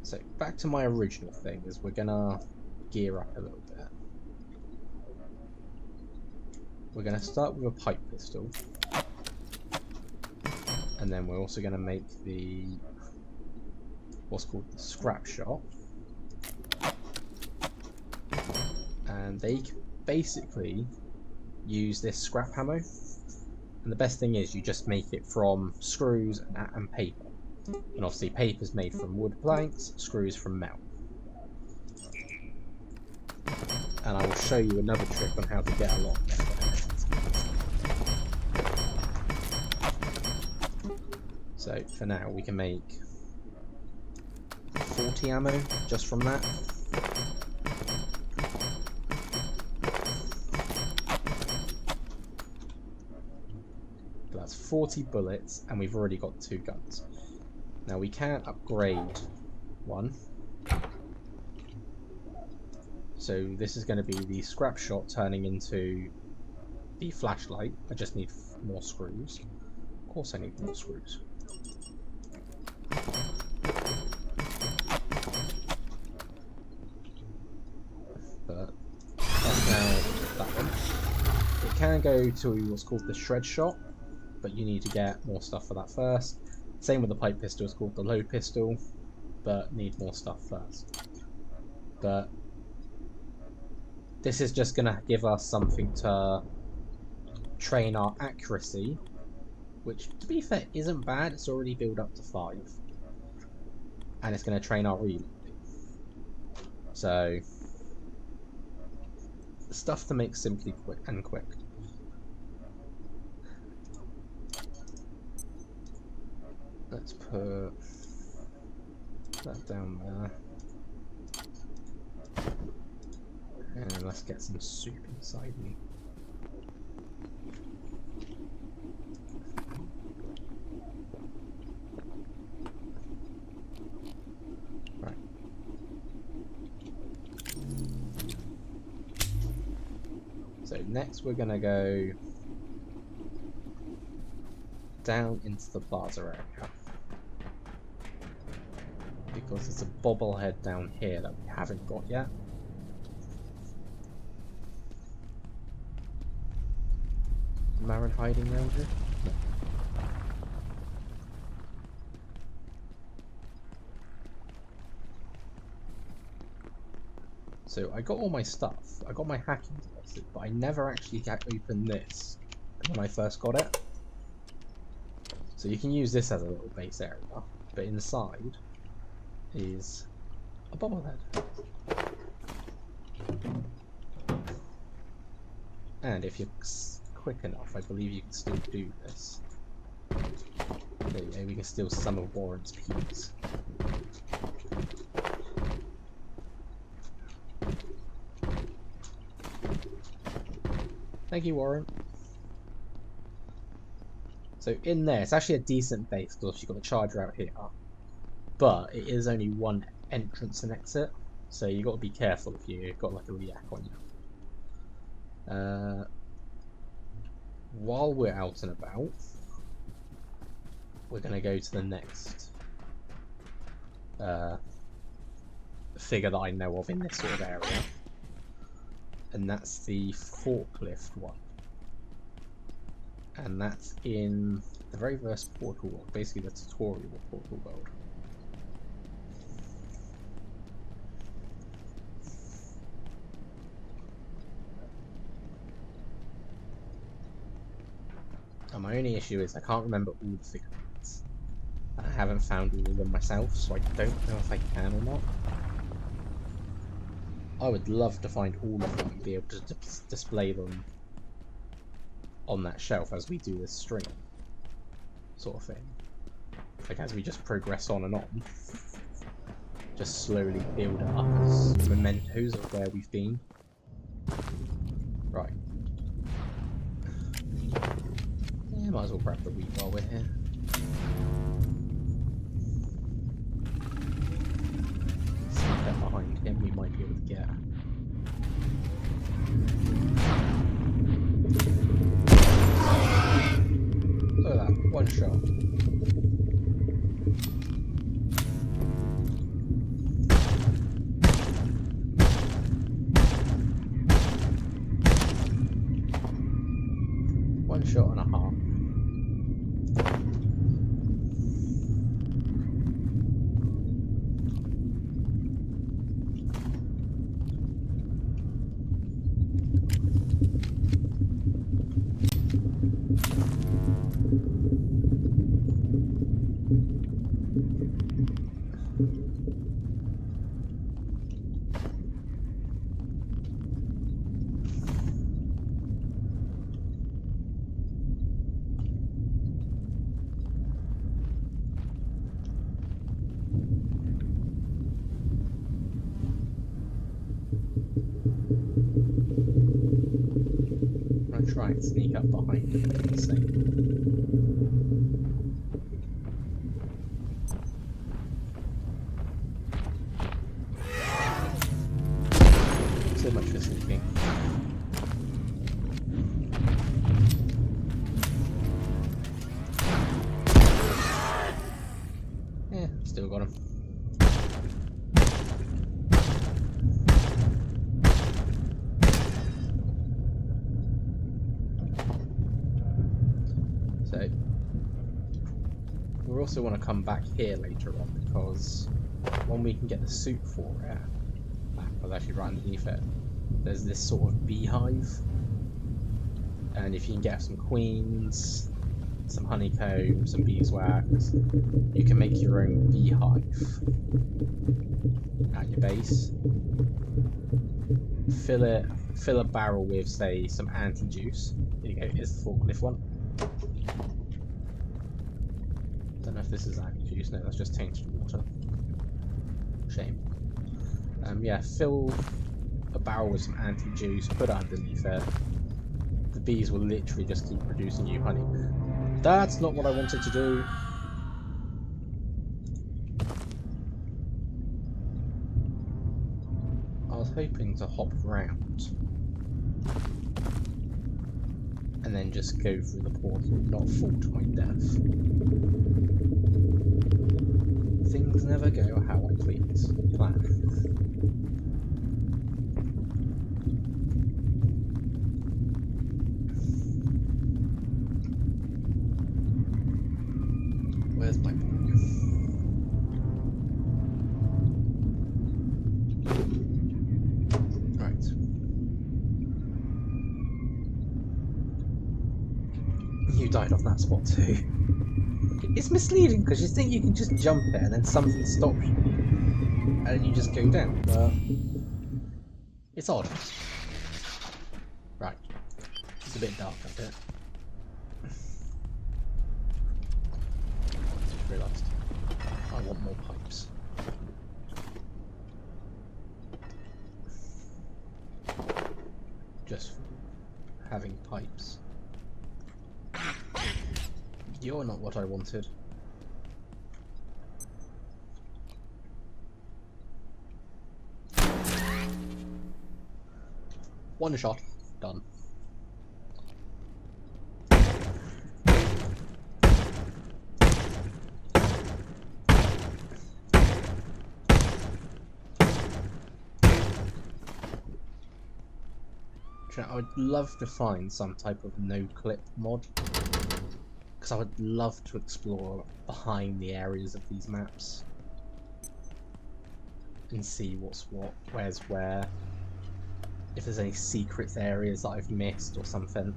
So back to my original thing is we're gonna gear up a little bit. We're gonna start with a pipe pistol, and then we're also gonna make the what's called the scrap shot, and they basically use this scrap ammo. And the best thing is you just make it from screws and paper. And obviously paper's made from wood planks, screws from metal. And I will show you another trick on how to get a lot of metal. So for now we can make 40 ammo just from that. That's 40 bullets, and we've already got 2 guns. Now we can upgrade one. So this is going to be the scrap shot turning into the flashlight. I just need more screws. Of course I need more screws. But that's now that one. It can go to what's called the shred shot, but you need to get more stuff for that first. Same with the pipe pistol, it's called the load pistol, but need more stuff first. But this is just going to give us something to train our accuracy, which to be fair isn't bad, it's already built up to 5. And it's going to train our reloading. So, stuff to make simply quick and quick. Let's put that down there. And let's get some soup inside me. Right. So next we're gonna go down into the plaza area. Because there's a bobblehead down here that we haven't got yet. Marin hiding around here? No. So I got all my stuff. I got my hacking devices, but I never actually opened this when I first got it. So you can use this as a little base area, but inside is a bobblehead. And if you're quick enough, I believe you can still do this. There you go, we can steal some of Warren's peas. Thank you, Warren. So in there, it's actually a decent base because you've got the charger out here, but it is only one entrance and exit, so you got to be careful if you've got like a react on you. While we're out and about, we're going to go to the next figure that I know of in this sort of area, and that's the forklift one. And that's in the very first portal world, basically the tutorial portal world. And my only issue is I can't remember all the figurines. And I haven't found all of them myself, so I don't know if I can or not. I would love to find all of them and be able to display them on that shelf as we do this stream, sort of thing. Like as we just progress on and on, just slowly build it up as mementos of where we've been. Right. Yeah, might as well grab the wheat while we're here. Sneak up behind him, we might be able to get. Look at that, one shot. One shot and a half. I'm gonna try and sneak up behind him and see. So much for sneaking. Yeah, still got him. So we also want to come back here later on because when we can get the suit for it, I was actually right underneath it, there's this sort of beehive, and if you can get some queens, some honeycomb, some beeswax, you can make your own beehive at your base. Fill a barrel with, say, some anti-juice. Here you go, here's the forklift one. Don't know if this is anti-juice, no, that's just tainted water. Shame. Yeah, fill a barrel with some anti-juice, put it underneath it. The bees will literally just keep producing you honey. That's not what I wanted to do. I was hoping to hop around and then just go through the portal, not fall to my death. Things never go how I please. Plan. Where's my book? Right. You died off that spot too. It's misleading because you think you can just jump it and then something stops you and then you just go down, but it's odd. Right. It's a bit dark up here. Just realised I want more pipes. Just having pipes. You're not what I wanted. One shot, done. I would love to find some type of no-clip mod, because I would love to explore behind the areas of these maps and see what's what, where's where, if there's any secret areas that I've missed or something.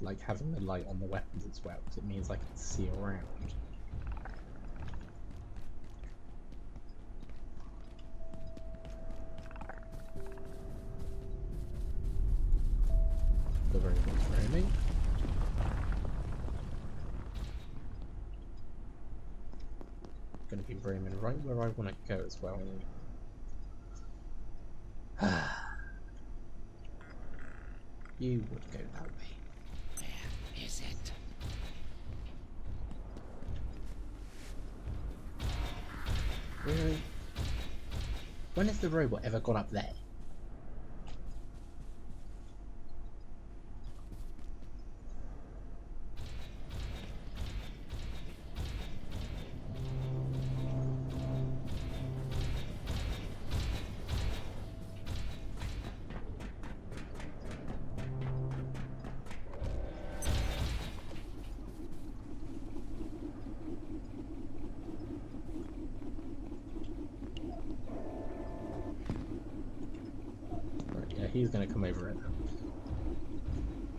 Like having the light on the weapons as well, because it means I can see around. The robot's roaming. Gonna be roaming right where I want to go as well. You would go that way. Where is it? Really? When has the robot ever gone up there? He's gonna come over it.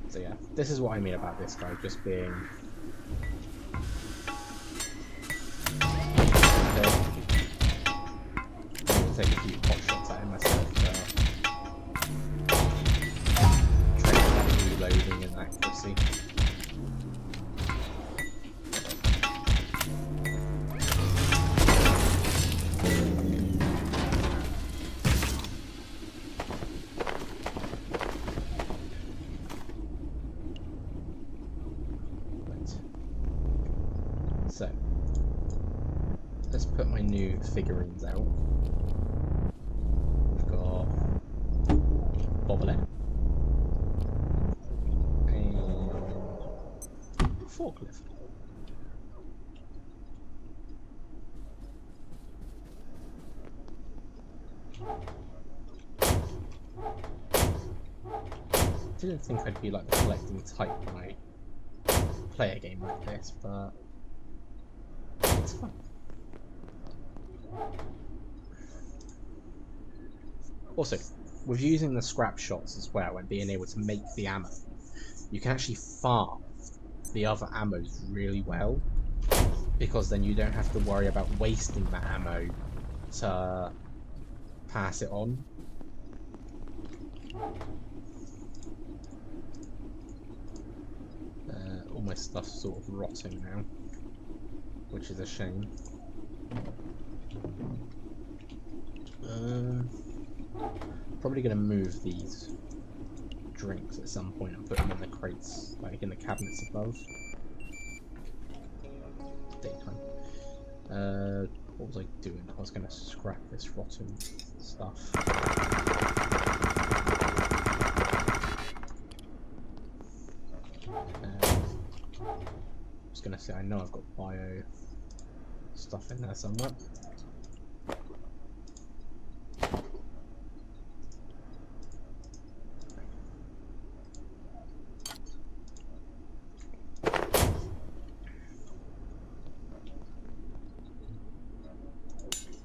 So yeah, this is what I mean about this guy just being... I'll take a few pot shots at him myself. Training that reloading and accuracy. So, let's put my new figurines out. We've got Bobblehead and Forklift. Didn't think I'd be like the collecting type when I play a game like this, but it's fun. Also, with using the scrap shots as well and being able to make the ammo, you can actually farm the other ammos really well, because then you don't have to worry about wasting that ammo to pass it on. All my stuff's sort of rotting now, which is a shame. Probably going to move these drinks at some point and put them in the crates, like in the cabinets above. Daytime. What was I doing? I was going to scrap this rotten stuff. I was going to say, I know I've got bio stuff in there somewhere.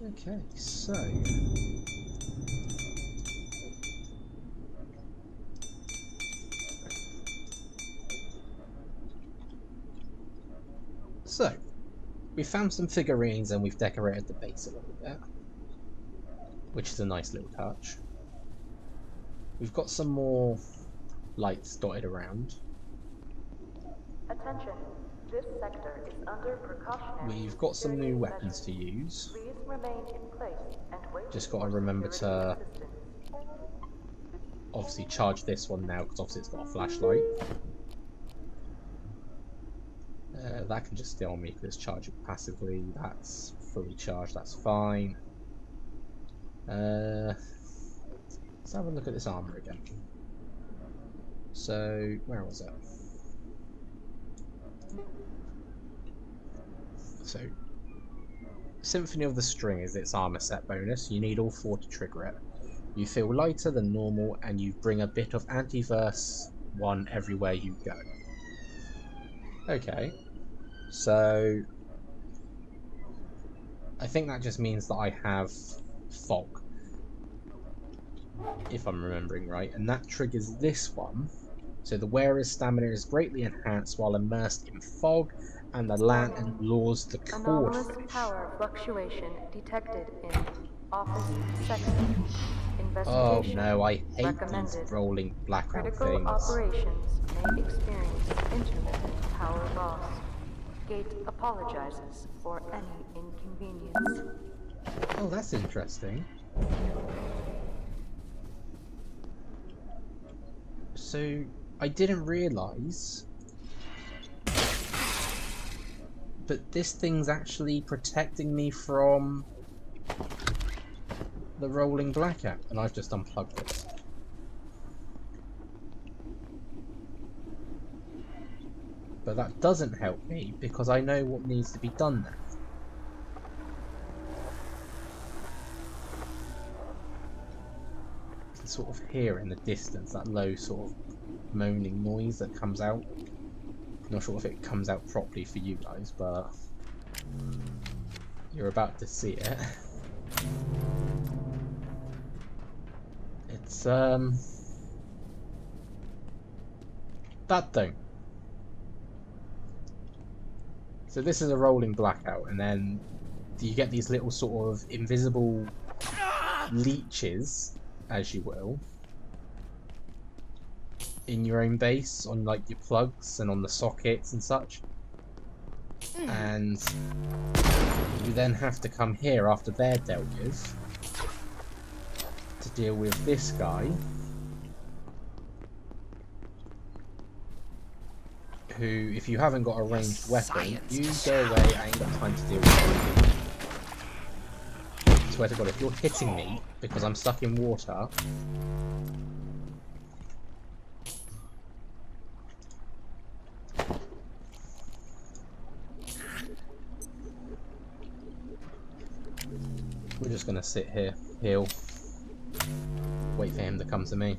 Okay, so we found some figurines and we've decorated the base a little bit, which is a nice little touch. We've got some more lights dotted around. Attention. This sector is under precautionary. We've got some new security weapons to measures. use. Please remain in place and wait. Just got to for remember security to assistance. obviously charge this one now because obviously it's got a flashlight. That can just stay on me because it's charging passively. That's fully charged, that's fine. Let's have a look at this armor again. So, where was it? So, Symphony of the String is its armor set bonus. You need all 4 to trigger it. You feel lighter than normal and you bring a bit of anti-verse 1 everywhere you go. Okay. So, I think that just means that I have fog, if I'm remembering right, and that triggers this one. So the wearer's stamina is greatly enhanced while immersed in fog, and the lantern lures the Anomalous cordfish. power fluctuation detected in office sector. Oh Investigation no, I hate these recommended. rolling blackout Critical things. operations may experience intermittent power loss. Gate apologizes for any inconvenience. Oh, that's interesting. So, I didn't realise, but this thing's actually protecting me from the rolling blackout, and I've just unplugged this. But that doesn't help me because I know what needs to be done now. You can sort of hear in the distance that low sort of moaning noise that comes out. Not sure if it comes out properly for you guys, but you're about to see it. It's that don't. So this is a rolling blackout, and then you get these little sort of invisible leeches, as you will, in your own base, on like your plugs and on the sockets and such. And you then have to come here after they're dealt with to deal with this guy, who, if you haven't got a ranged weapon, you go away, I ain't got time to deal with it. I swear to God, if you're hitting me because I'm stuck in water, we're just gonna sit here, heal, wait for him to come to me.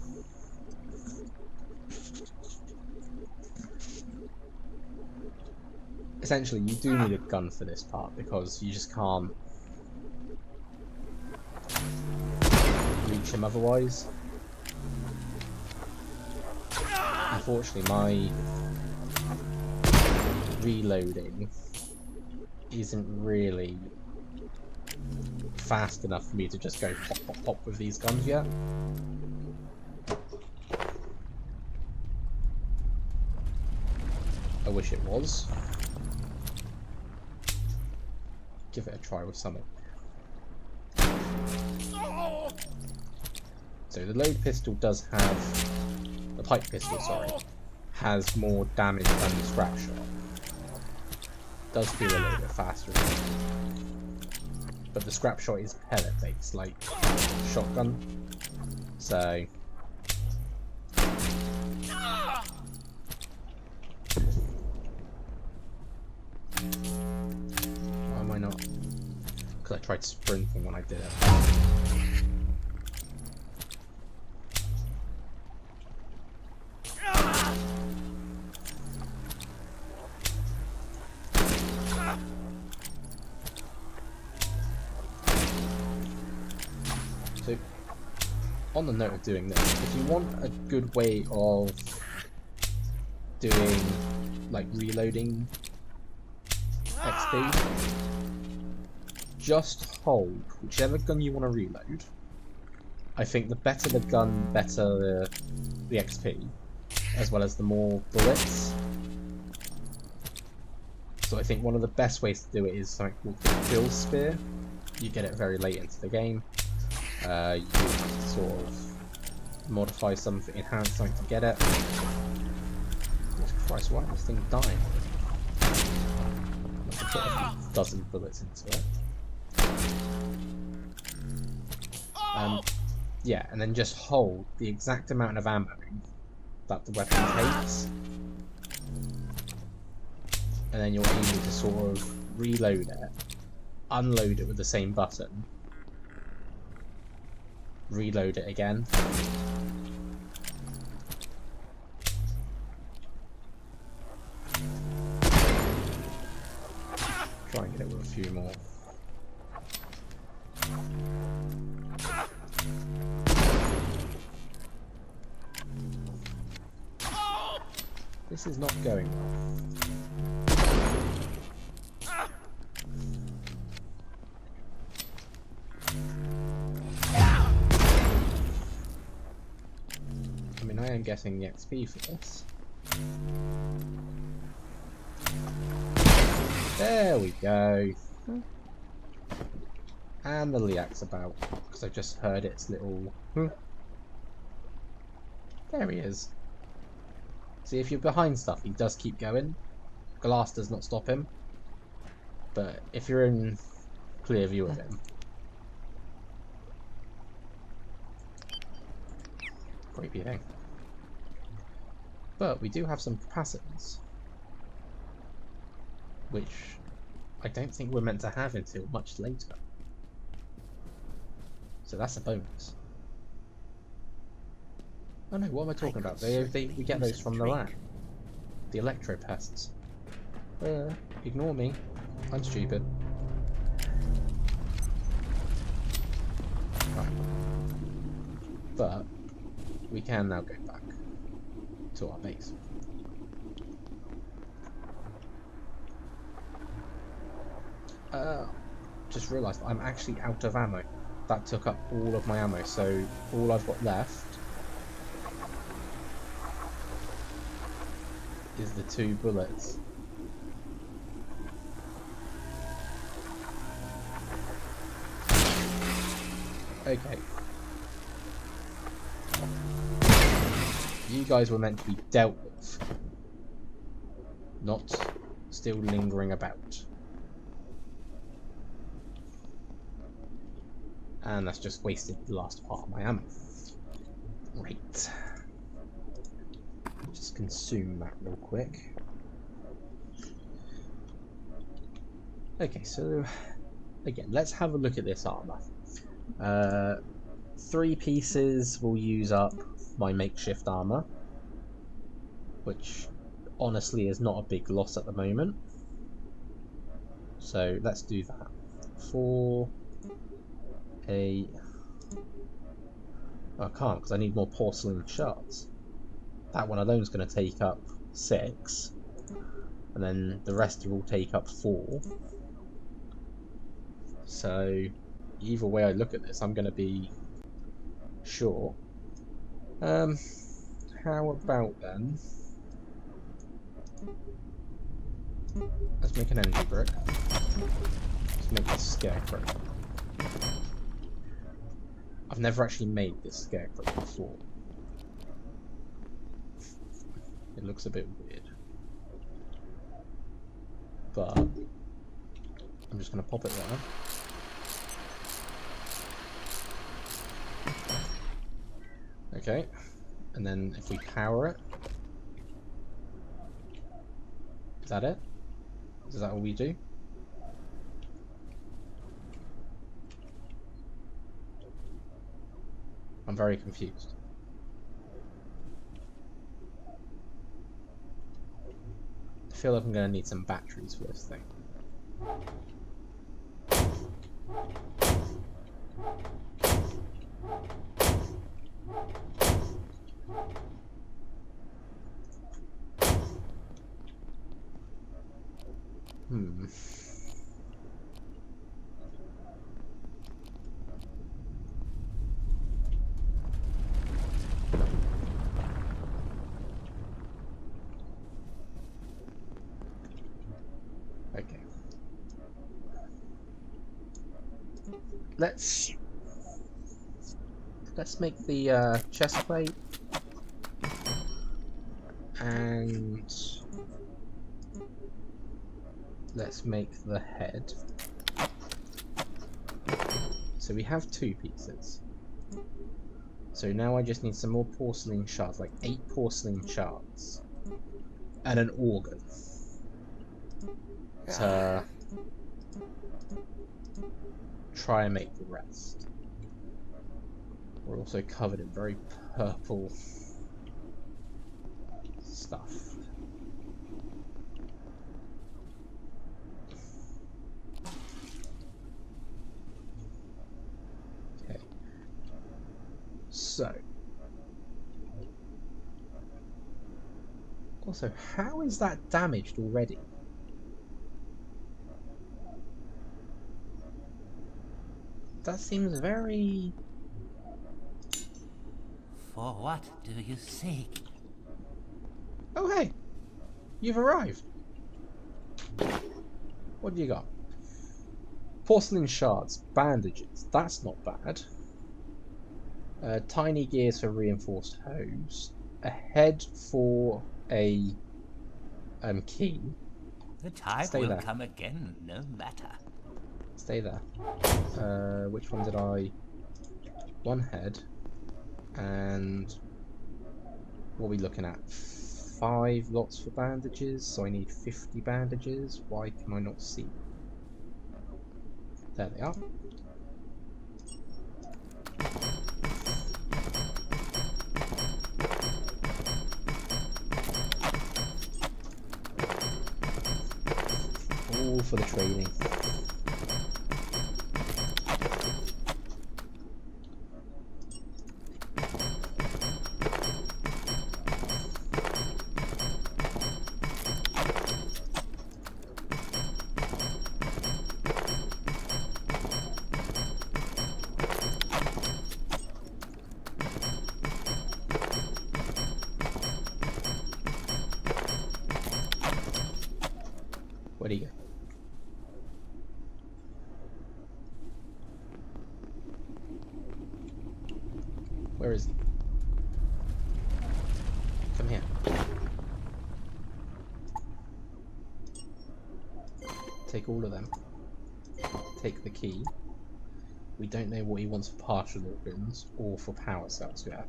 Essentially, you do need a gun for this part because you just can't reach him otherwise. Unfortunately, my reloading isn't really fast enough for me to just go pop pop pop with these guns yet. I wish it was. Give it a try with something. So the load pistol does have, the pipe pistol, sorry, has more damage than the scrap shot. Does feel a little bit faster, but the scrap shot is pellet based, like shotgun. So why am I not? Because I tried sprinting when I did it. So, on the note of doing this, if you want a good way of doing like reloading XP. Just hold whichever gun you want to reload. I think the better the gun, better the XP, as well as the more bullets. So I think one of the best ways to do it is something called the kill spear. You get it very late into the game. You have to sort of modify something, enhance something to get it. Jesus Christ, why is this thing dying? I could put a dozen bullets into it. Yeah, and then just hold the exact amount of ammo that the weapon takes. And then you're able to sort of reload it, unload it with the same button, reload it again. Try and get it with a few more. This is not going well. I mean, I am getting the XP for this. There we go. And the Liak's about, because I just heard its little... There he is. See, if you're behind stuff, he does keep going. Glass does not stop him. But if you're in clear view of him... Creepy thing. But we do have some capacitors, which I don't think we're meant to have until much later. So that's a bonus. Oh no, what am I talking about? We get those from the lab. The electropests. Ignore me. I'm stupid. Right. But we can now go back to our base. Just realised I'm actually out of ammo. That took up all of my ammo, so all I've got left is the 2 bullets. Okay. You guys were meant to be dealt with, not still lingering about. And that's just wasted the last part of my ammo. Great. Just consume that real quick. Okay, so again, let's have a look at this armor. 3 pieces will use up my makeshift armor, which honestly is not a big loss at the moment. So let's do that. 4, 8. I can't because I need more porcelain shards. That one alone is going to take up 6, and then the rest will take up 4. So either way I look at this, I'm going to be short. How about then? Let's make an energy brick. Let's make this scarecrow. I've never actually made this scarecrow before. It looks a bit weird. But I'm just going to pop it there. Okay, and then if we power it, is that it? Is that all we do? I'm very confused. I feel like I'm going to need some batteries for this thing. let's make the chest plate, and let's make the head. So we have 2 pieces. So now I just need some more porcelain shards, like 8 porcelain shards, and an organ to try and make the rest. We're also covered in very purple stuff. Okay. So. Also, how is that damaged already? That seems very... For what do you seek? Oh hey! You've arrived! What do you got? Porcelain shards, bandages, that's not bad. Tiny gears for reinforced hose. A head for a key. The time Stay will there. come again, no matter. Stay there. Which one did I... 1 head. And... what are we looking at? 5 lots for bandages, so I need 50 bandages. Why can I not see? There they are. All for the trading. Where do you go? Where is he? Come here. Take all of them. Take the key. We don't know what he wants for partial organs or for power cells yet.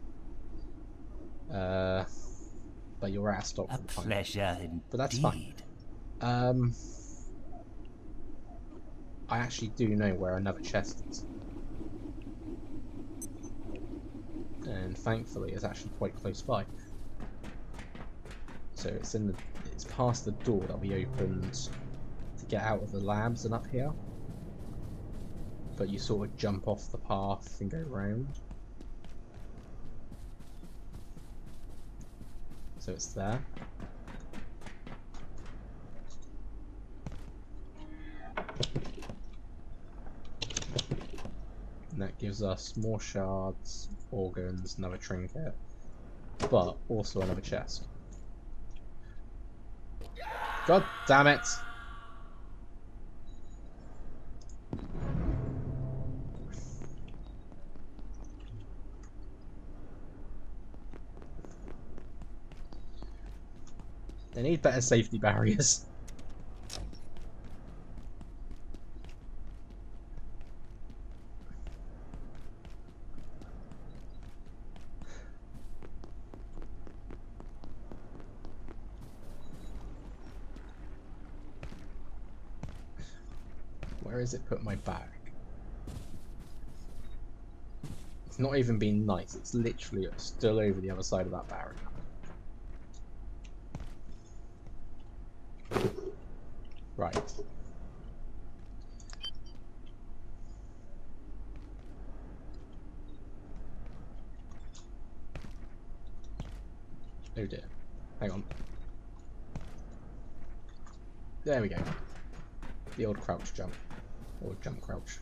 But you're out of stock A for the time. pleasure indeed. But that's fine. I actually do know where another chest is. And thankfully it's actually quite close by. So it's past the door that we opened to get out of the labs and up here. But you sort of jump off the path and go round. So it's there. And that gives us more shards, organs, another trinket, but also another chest. God damn it! They need better safety barriers. Where has it put my bag? It's not even been nice, it's literally still over the other side of that barrier. Right. Oh dear. Hang on. There we go. The old crouch jump. Or jump crouch.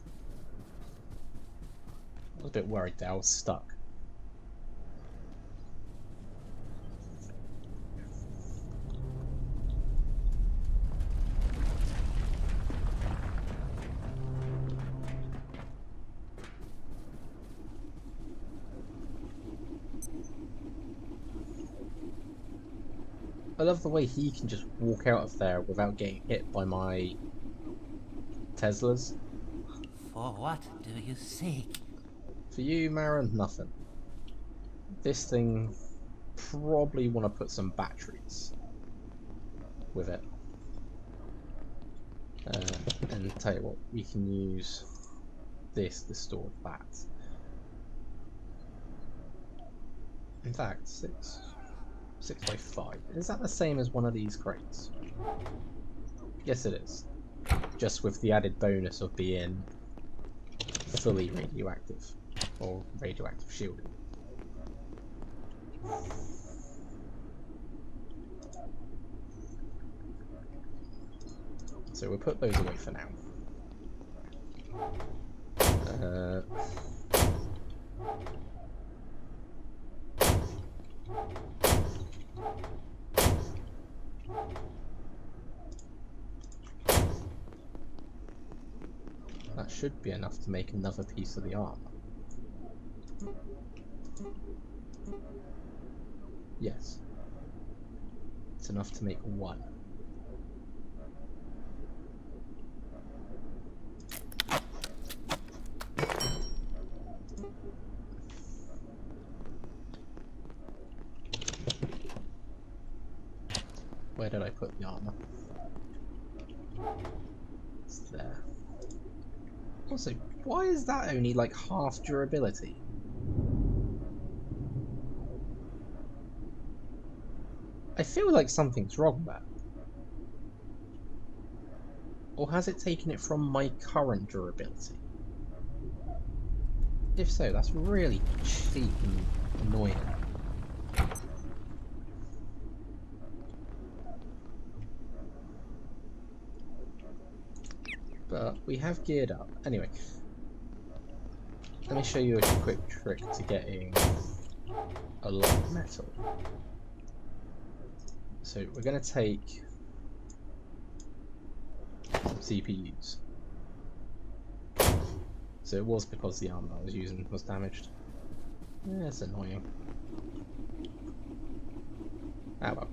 I was a bit worried there, I was stuck. love the way he can just walk out of there without getting hit by my Teslas. For what do you seek? For you, Marin, nothing. This thing probably want to put some batteries with it. And tell you what, we can use this to store that. In fact, 6 by 5. Is that the same as one of these crates? Yes, it is. Just with the added bonus of being fully radioactive, or radioactive shielded. So we'll put those away for now. That should be enough to make another piece of the armor. Yes. It's enough to make one. Where did I put the armor? It's there. Also, why is that only like half durability? I feel like something's wrong there. Or has it taken it from my current durability? If so, that's really cheap and annoying. But we have geared up. Anyway, let me show you a quick trick to getting a lot of metal. So we're going to take some CPUs. So it was because the armor I was using was damaged. Yeah, it's annoying. Ah well.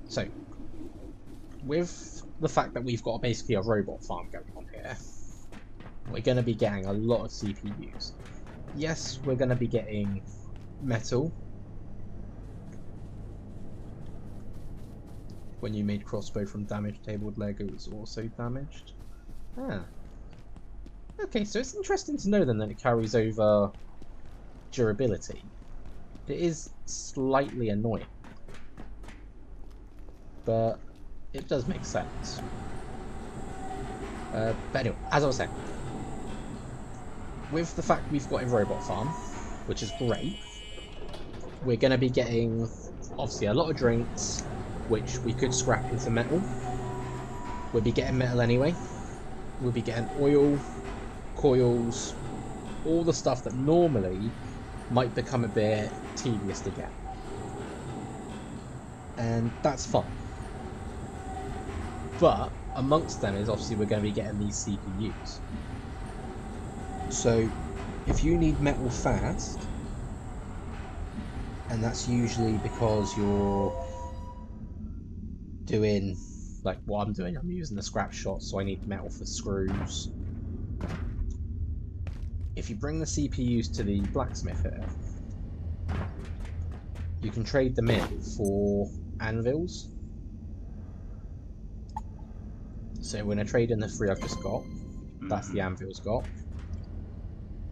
So, with the fact that we've got basically a robot farm going on here, we're going to be getting a lot of CPUs. Yes, we're going to be getting metal. When you made crossbow from damaged tabled Lego, it was also damaged. Ah. Okay, so it's interesting to know then that it carries over durability. It is slightly annoying, but it does make sense. But anyway, as I was saying, with the fact we've got a robot farm, which is great, we're going to be getting obviously a lot of drinks, which we could scrap into metal. We'll be getting metal anyway. We'll be getting oil, coils, all the stuff that normally might become a bit tedious to get. And that's fine. But amongst them is obviously we're going to be getting these CPUs. So if you need metal fast, and that's usually because you're doing like what I'm doing, I'm using the scrap shot, so I need metal for screws. If you bring the CPUs to the blacksmith here, you can trade them in for anvils. So when I trade in the 3 I've just got, that's the anvils got.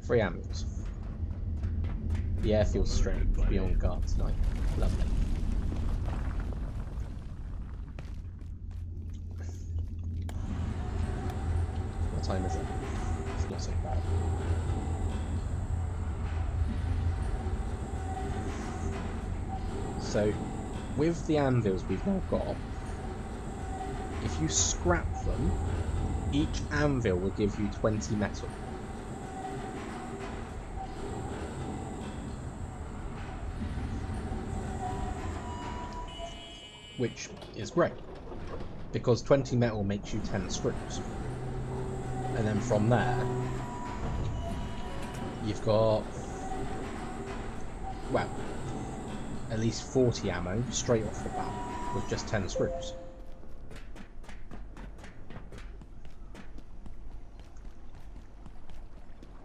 3 anvils. The air feels strange beyond guard tonight. Lovely. What time is it? It's not so bad. So, with the anvils we've now got, if you scrap them, each anvil will give you 20 metal. Which is great, because 20 metal makes you 10 screws. And then from there, you've got, well, at least 40 ammo straight off the bat, with just 10 screws.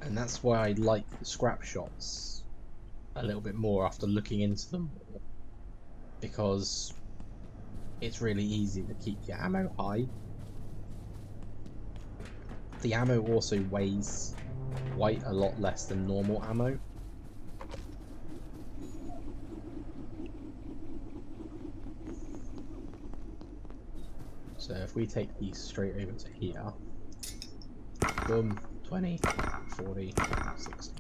And that's why I like the scrap shops a little bit more after looking into them more, because it's really easy to keep your ammo high. The ammo also weighs quite a lot less than normal ammo. So if we take these straight over to here, boom, 20, 40, 60.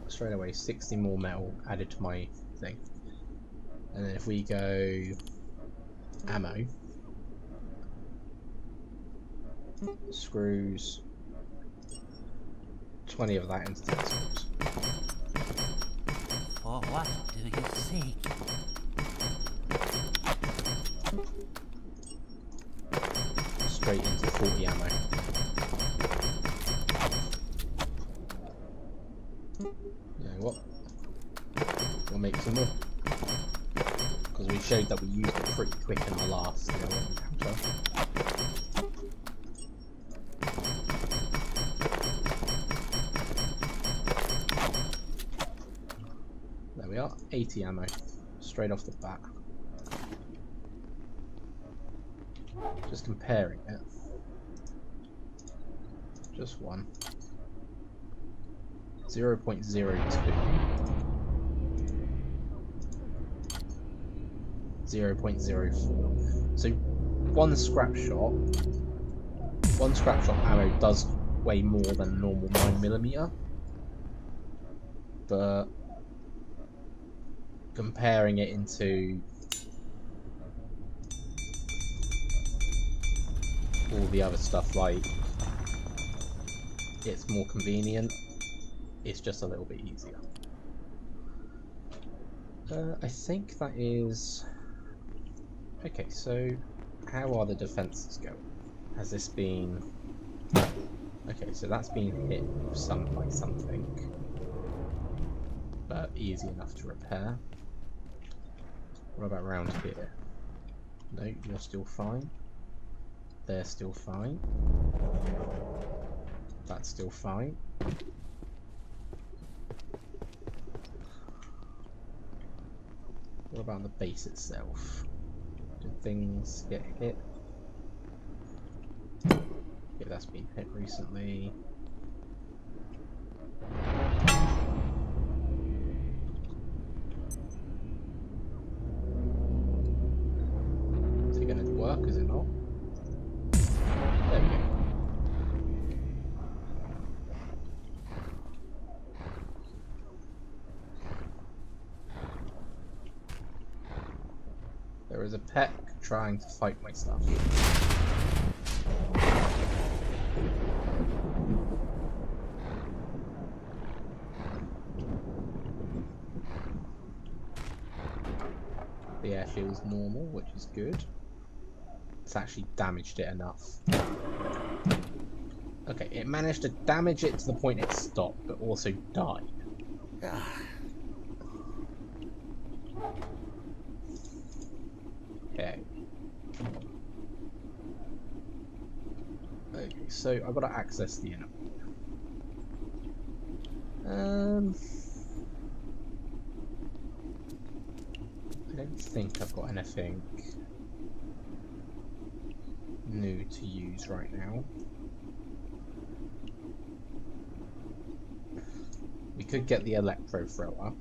Straight away, 60 more metal added to my thing. And then if we go ammo, screws, 20 of that into 10 screws. For what do you seek? Straight into 40 ammo. You know what? We'll make some more. Because we showed that we used it pretty quick in our last encounter. There we are, 80 ammo. Straight off the bat. Just comparing it. Just one. 0.02. 0.04. So one scrap shot ammo does weigh more than a normal 9mm, but comparing it into all the other stuff, like it's more convenient, it's just a little bit easier. I think that is okay. So how are the defenses going? Has this been okay? So that's been hit by something, but easy enough to repair. What about around here? No, you're still fine. They're still fine. That's still fine. What about the base itself? Did things get hit? Yeah, that's been hit recently. Is it going to work? Is it not? There we go. There is a peck trying to fight my stuff. The air shield's normal, which is good. It's actually damaged it enough. Okay, it managed to damage it to the point it stopped, but also died. Okay. Okay, so I've got to access the enemy. I don't think I've got anything new to use right now. We could get the electro thrower.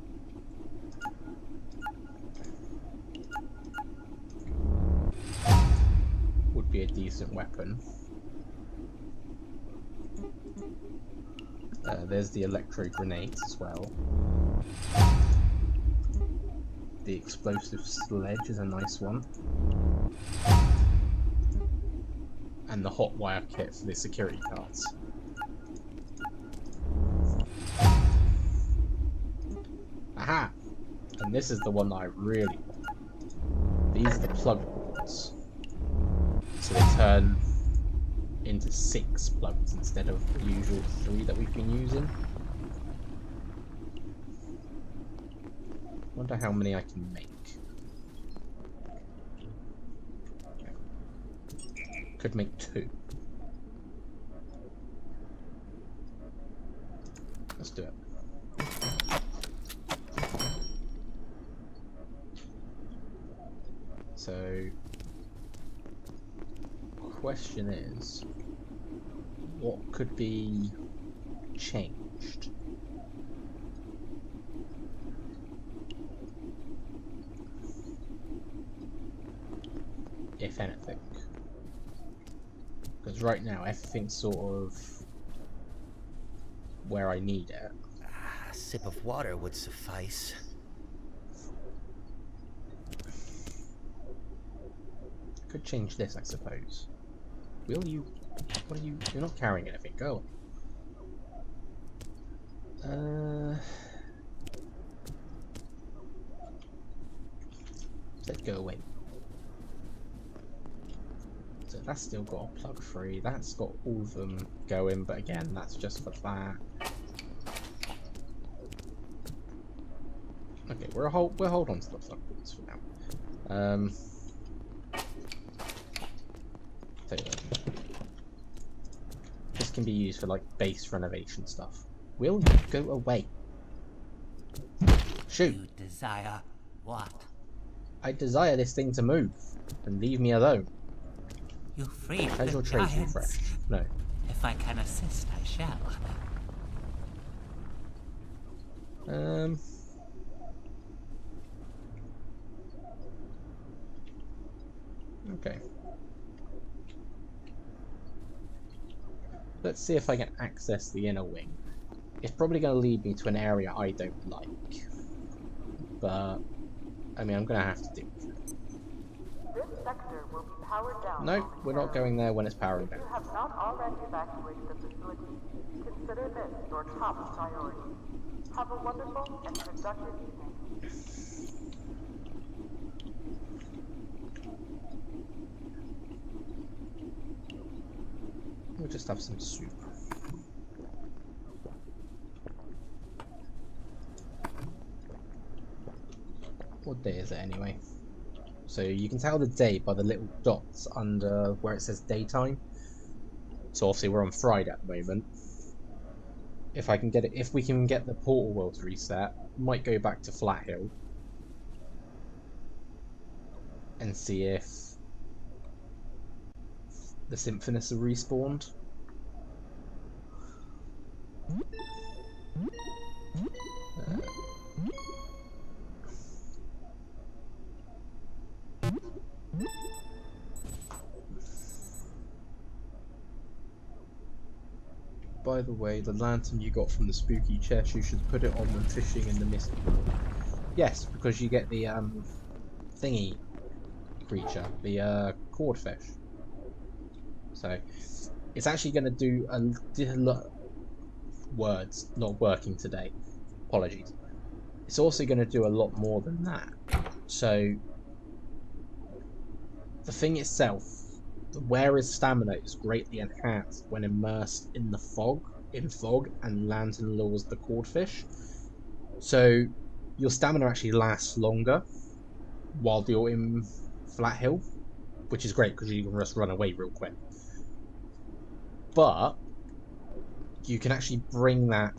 Would be a decent weapon. There's the electro grenades as well. The explosive sledge is a nice one. And the hot wire kit for the security cards. Aha! And this is the one that I really want. These are the plug boards. So they turn into 6 plugs instead of the usual 3 that we've been using. Wonder how many I can make. Could make 2. Let's do it. So, question is, what could be changed? If anything. Because right now, everything's sort of where I need it. A sip of water would suffice. Could change this, I suppose. Will you? What are you? You're not carrying anything. Go on. Let's go away. So that's still got a plug free. That's got all of them going, but again, that's just for that. Okay, we'll hold on to the plug points for now. Tell you what. This can be used for like base renovation stuff. Will you go away? Shoot! You desire what? I desire this thing to move and leave me alone. You free Has your the trace giants. refreshed? No. If I can assist, I shall. Okay. Let's see if I can access the inner wing. It's probably going to lead me to an area I don't like. But, I mean, I'm going to have to deal with it. This sector will be powered down. No, we're not going there when it's powering If down. you have not already evacuated the facility, consider this your top priority. Have a wonderful and productive evening. We'll just have some soup. What day is it anyway? So you can tell the day by the little dots under where it says daytime. So obviously we're on Friday at the moment. If I can get it, if we can get the portal world reset, might go back to Flat Hill and see if the Symphonous are respawned. By the way, the lantern you got from the spooky chest, you should put it on when fishing in the mist. Yes, because you get the thingy creature, the cordfish. So it's actually going to do words not working today. Apologies. It's also going to do a lot more than that. So the thing itself, the wearer's stamina is greatly enhanced when immersed in the fog, and lantern lures the cordfish. So your stamina actually lasts longer while you're in Flat Hill, which is great because you can just run away real quick. But you can actually bring that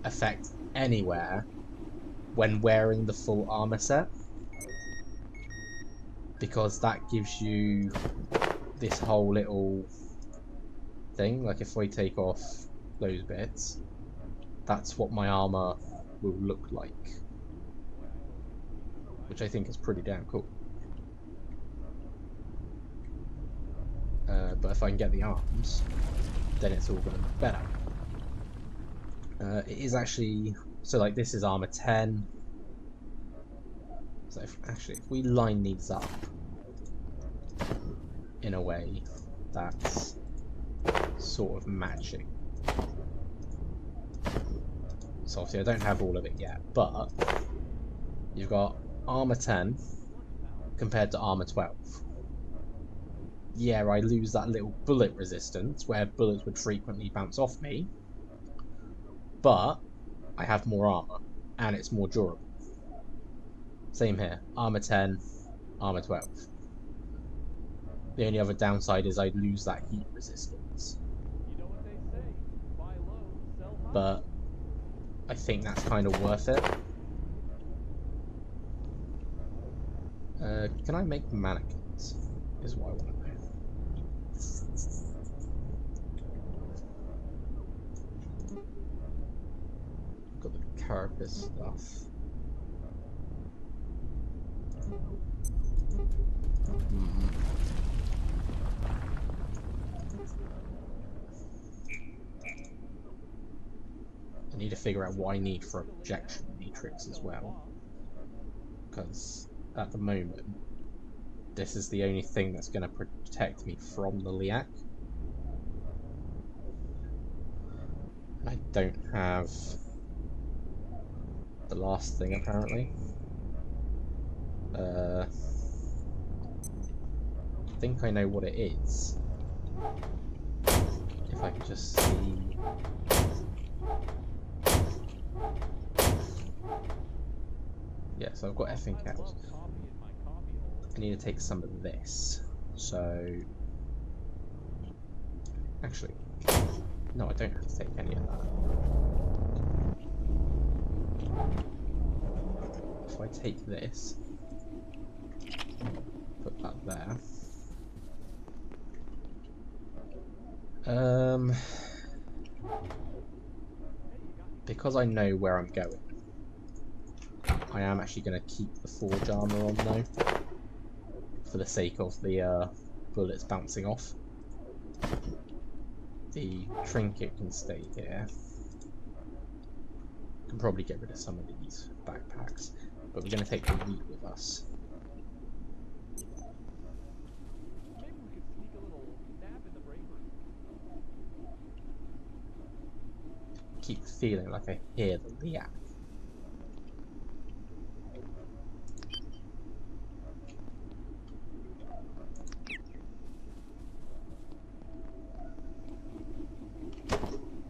effect anywhere when wearing the full armor set, because that gives you this whole little thing. Like if I take off those bits, that's what my armor will look like, which I think is pretty damn cool. But if I can get the arms, then it's all going to look better. It is actually, so like this is armor 10. So if we line these up in a way that's sort of matching. So obviously I don't have all of it yet, but you've got armor 10 compared to armor 12. Yeah, I lose that little bullet resistance where bullets would frequently bounce off me, but I have more armor and it's more durable. Same here, armor 10, armor 12. The only other downside is I'd lose that heat resistance. But I think that's kind of worth it. Can I make mannequins? Is what I want to know. Got the carapace stuff. I need to figure out what I need for a projection matrix as well, because at the moment this is the only thing that's going to protect me from the Liak. I don't have the last thing apparently. I think I know what it is. If I could just see. Yeah, so I've got effing cows. I need to take some of this. So actually, no, I don't have to take any of that. If I take this, put that there. Because I know where I'm going, I am actually going to keep the forge armor on though, for the sake of the bullets bouncing off. The trinket can stay here. Can probably get rid of some of these backpacks, but we're going to take the wheat with us. Keep feeling like I hear the Liak.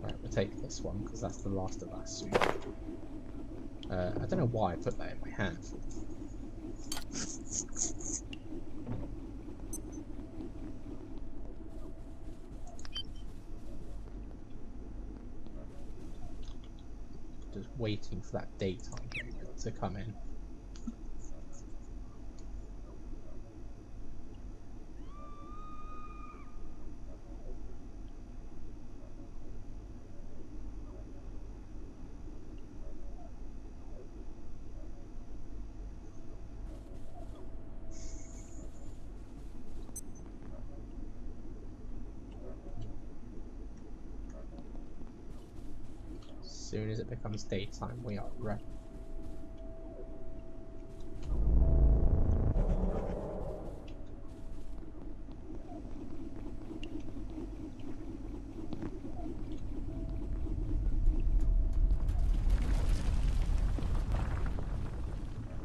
Right, we'll take this one because that's the last of our soup. I don't know why I put that in my hand. Just waiting for that daytime to come in. As soon as it becomes daytime, we are ready.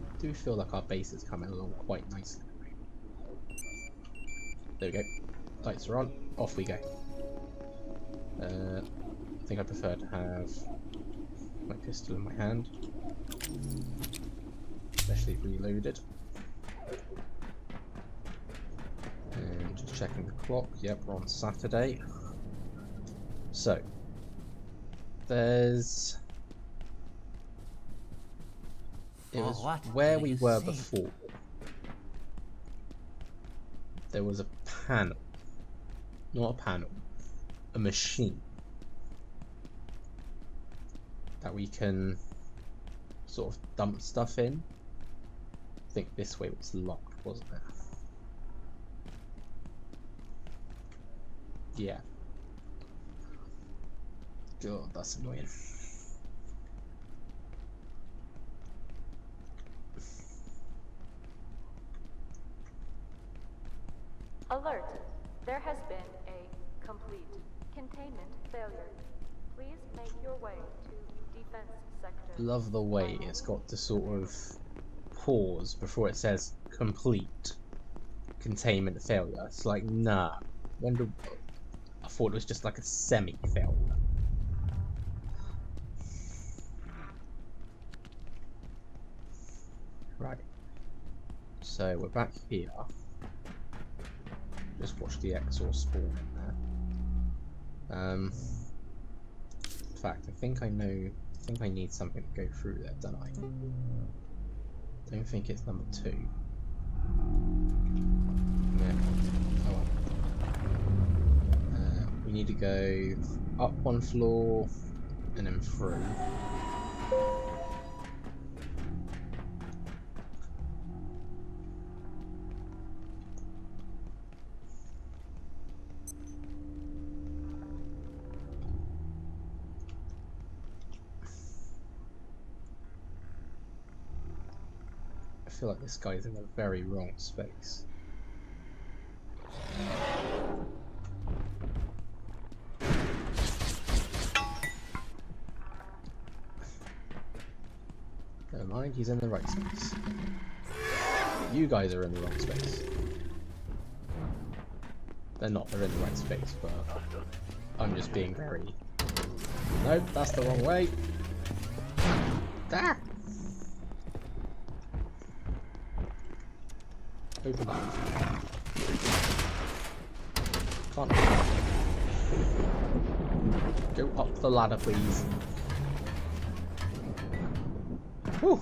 I do feel like our base is coming along quite nicely. There we go. Lights are on. Off we go. I think I prefer to have my pistol in my hand, especially reloaded. And just checking the clock. Yep, we're on Saturday. So there's. It was where we were before. There was a panel. Not a panel. A machine. That we can sort of dump stuff in. I think this way was locked, wasn't it? Yeah. God, that's annoying. Alert! There has been a complete containment failure. Please make your way to defense sector. Love the way it's got to sort of pause before it says complete containment failure. It's like, nah. I thought it was just like a semi-failure. So we're back here. Just watch the Exor spawn in there. In fact, I think I know. I think I need something to go through there, don't I? Don't think it's number 2. Yeah. Oh well. We need to go up 1 floor and then through. I feel like this guy's in the very wrong space. Never mind, he's in the right space. You guys are in the wrong space. They're not, they're in the right space, but I'm just being very... Nope, that's the wrong way. Ah! Open that. Can't. Go up the ladder, please. Whew.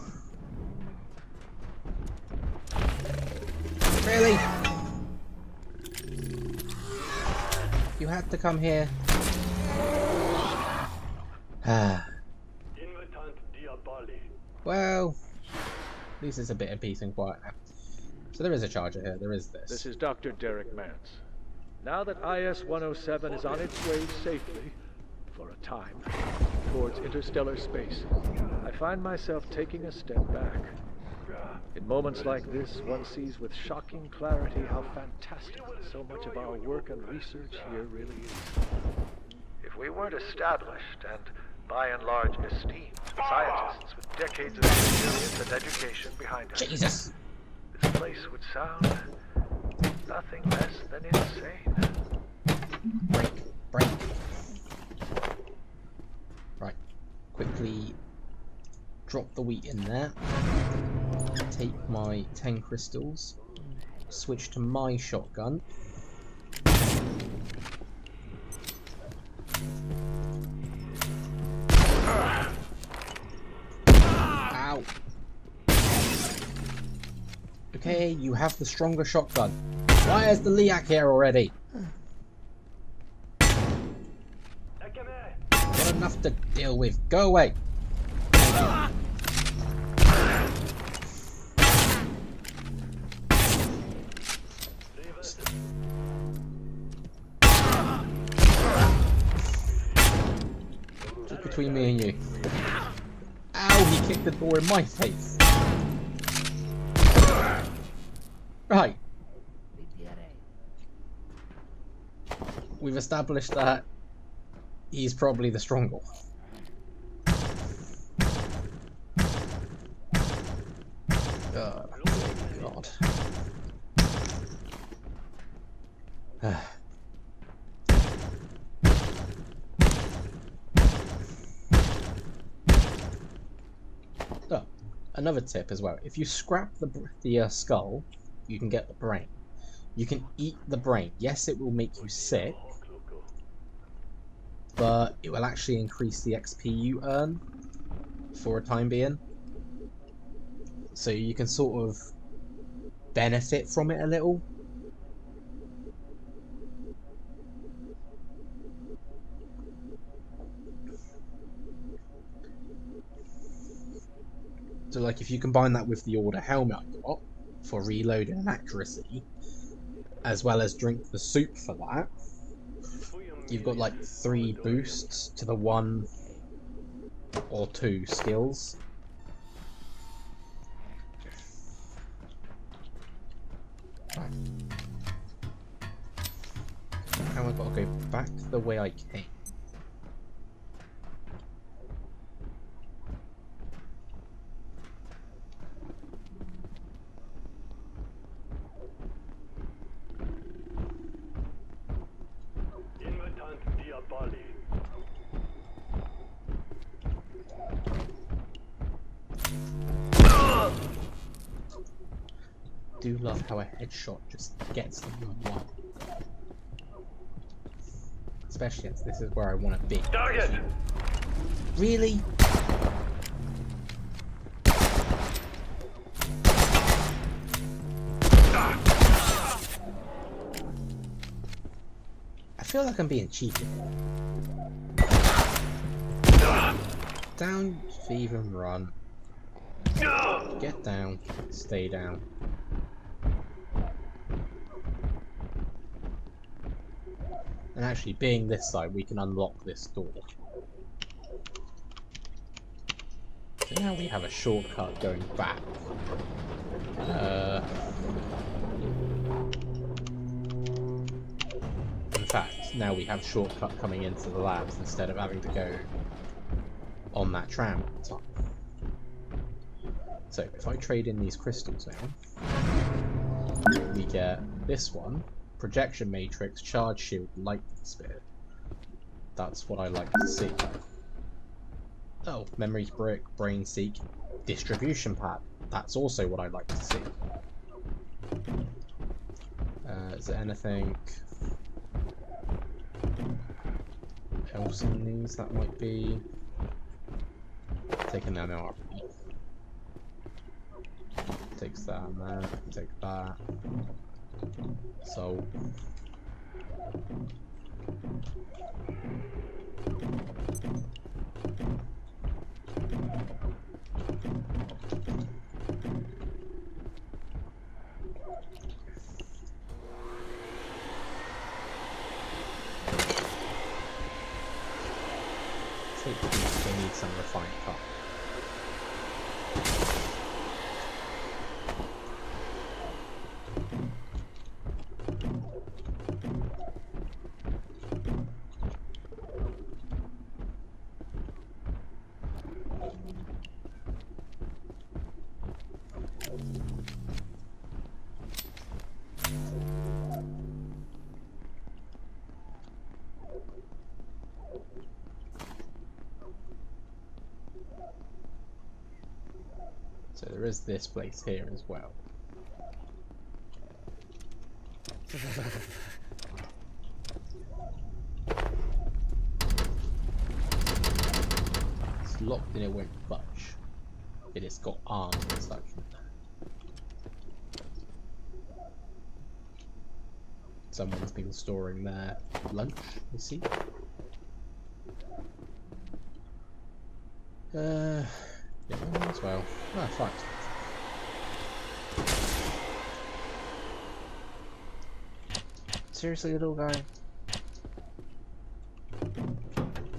Really? You had to come here. Well, at least it's a bit of peace and quiet now. So there is a charger here, there is this. This is Dr. Derek Mance. Now that IS-107 is on its way safely, for a time, towards interstellar space, I find myself taking a step back. In moments like this, one sees with shocking clarity how fantastical so much of our work and research here really is. If we weren't established and, by and large, esteemed scientists with decades of experience and education behind us, Jesus! this place would sound nothing less than insane. Break. Right. Quickly drop the wheat in there. Take my 10 crystals. Switch to my shotgun. Ow. Okay, you have the stronger shotgun. Why is the Liak here already? Got enough to deal with. Go away. Just between me and you. Ow, he kicked the door in my face. Right. We've established that he's probably the stronger. Oh, God. Oh, another tip as well. If you scrap the skull, you can get the brain. You can eat the brain. Yes, it will make you sick, but it will actually increase the XP you earn for a time being. So you can sort of benefit from it a little. So like if you combine that with the Order helmet I got for reloading and accuracy, as well as drink the soup for that, you've got like 3 boosts to the 1 or 2 skills. Right. Now I've got to go back the way I came. do love how a headshot just gets them one. Especially as this is where I want to be. Target! Really? I feel like I'm being cheated. Down, thieve and run. Get down, stay down. And actually, being this side, we can unlock this door. So now we have a shortcut going back. In fact, now we have a shortcut coming into the labs instead of having to go on that tram all the time. So if I trade in these crystals now, we get this one. Projection matrix, charge shield, lightning spear. That's what I like to see. Oh, memory brick, brain seek, distribution pad. That's also what I like to see. Is there anything else in these that might be? Take an MRP. Takes that and that. Take that. So take these, they need some refined copper. So there is this place here as well. It's locked and it won't budge. It has got arms and such. Someone's been storing their lunch, you see. Yeah, as well. Ah, fine. Seriously, little guy?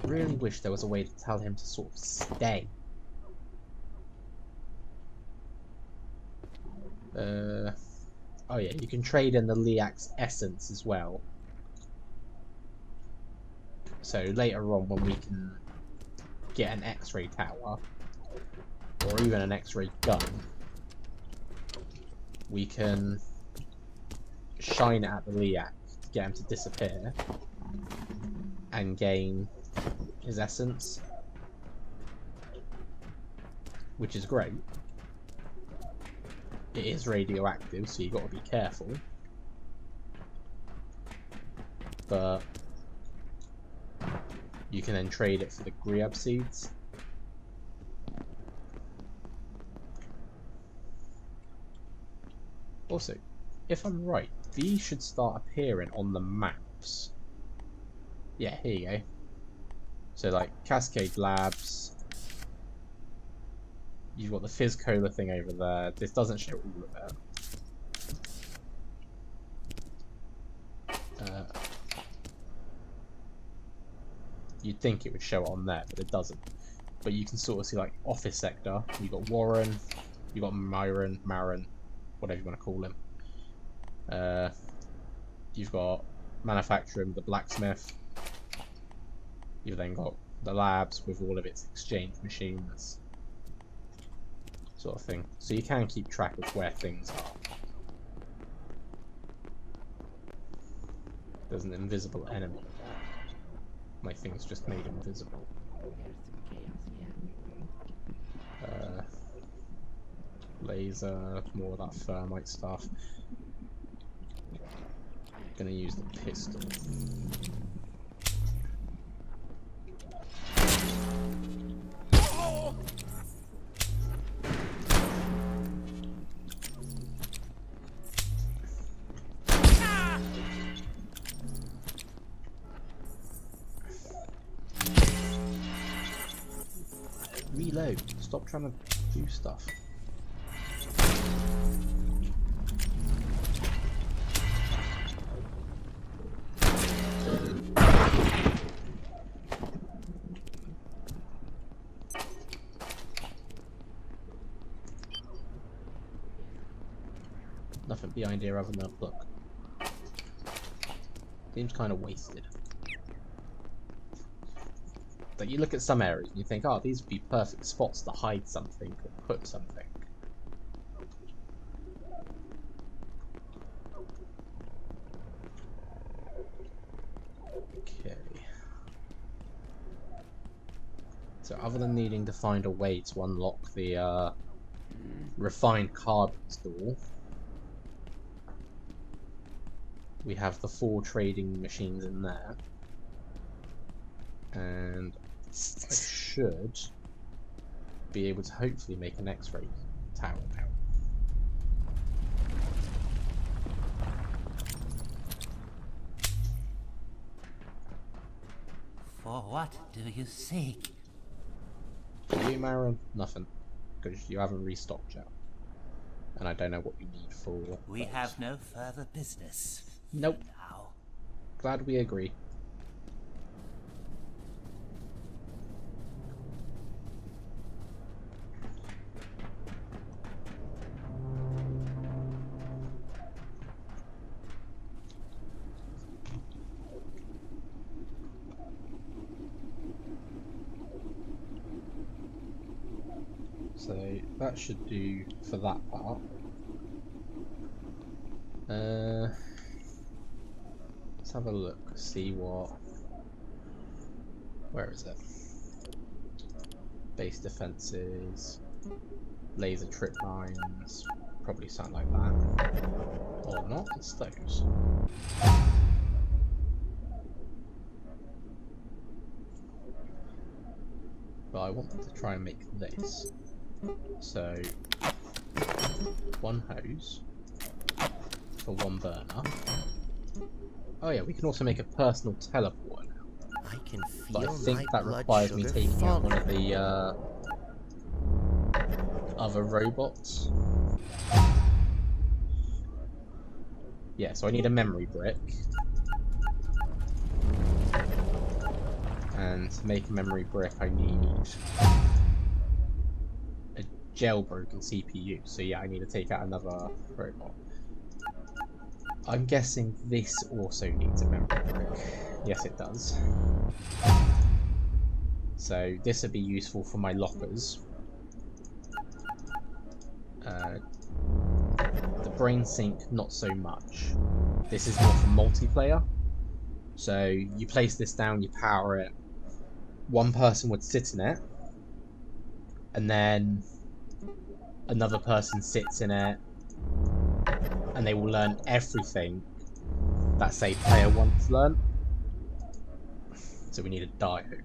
Really wish there was a way to tell him to sort of stay. Oh yeah, you can trade in the Liax essence as well. So later on when we can get an X-ray tower, or even an X-ray gun, we can shine it at the Liax to get him to disappear and gain his essence, which is great. It is radioactive, so you got to be careful, but you can then trade it for the Griab seeds. Also, if I'm right, these should start appearing on the maps. Yeah, here you go. So like Cascade Labs, you've got the Fizz Cola thing over there. This doesn't show all of it. You'd think it would show it on there, but it doesn't. But you can sort of see like office sector. You've got Warren, you've got Marin, whatever you want to call him. You've got manufacturing, the blacksmith. You've then got the labs with all of its exchange machines, sort of thing. So you can keep track of where things are. There's an invisible enemy. My thing's just made invisible. Laser, more of that thermite stuff. Gonna use the pistol. Reload. Stop trying to do stuff. Nothing behind here other than a book. Seems kind of wasted. But you look at some areas and you think, oh, these would be perfect spots to hide something or put something. Okay. So other than needing to find a way to unlock the refined carbons door, we have the 4 trading machines in there. And I should be able to hopefully make an X-ray tower now. For what do you seek? For you, Marin, nothing. Because you haven't restocked yet. And I don't know what you need for We those. have no further business. Nope. Now. Glad we agree. So that should do for that part. Let's have a look, see what... Where is it? Base defenses, laser trip mines, probably something like that. Or not, it's those. But I want to try and make this. So, 1 hose for 1 burner. Oh yeah, we can also make a personal teleporter now. I can But I feel think my that blood requires me sugar taking out one of falling. the other robots. Yeah, so I need a memory brick. And to make a memory brick I need a jailbroken CPU. So yeah, I need to take out another robot. I'm guessing this also needs a memory brick. Yes, it does. So this would be useful for my lockers. The brain sync, not so much. This is more for multiplayer. So you place this down, you power it. 1 person would sit in it, and then another person sits in it, and they will learn everything that, say, player 1's learned. So we need a diode.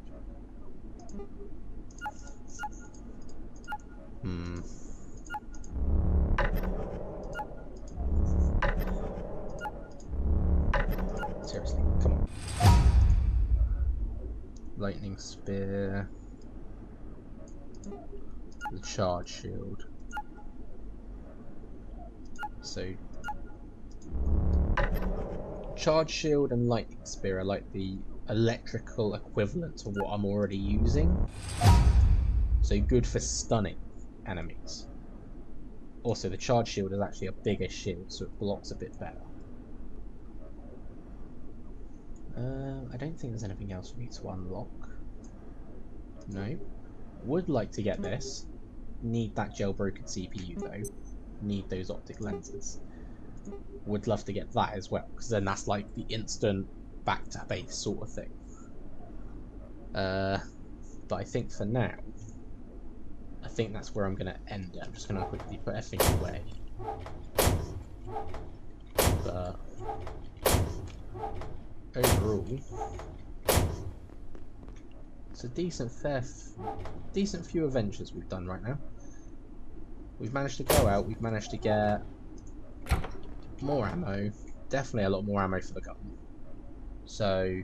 Seriously, come on. Lightning spear. The charge shield. So charge shield and lightning spear are like the electrical equivalent to what I'm already using. So good for stunning enemies. Also, the charge shield is actually a bigger shield, so it blocks a bit better. I don't think there's anything else for me to unlock. No. Would like to get this. Need that jailbroken CPU though. Need those optic lenses. Would love to get that as well, because then that's like the instant back to base sort of thing. But I think for now, I think that's where I'm going to end it. I'm just going to quickly put everything away. But overall, it's a decent few adventures we've done right now. We've managed to go out, we've managed to get more ammo, definitely a lot more ammo for the gun. So,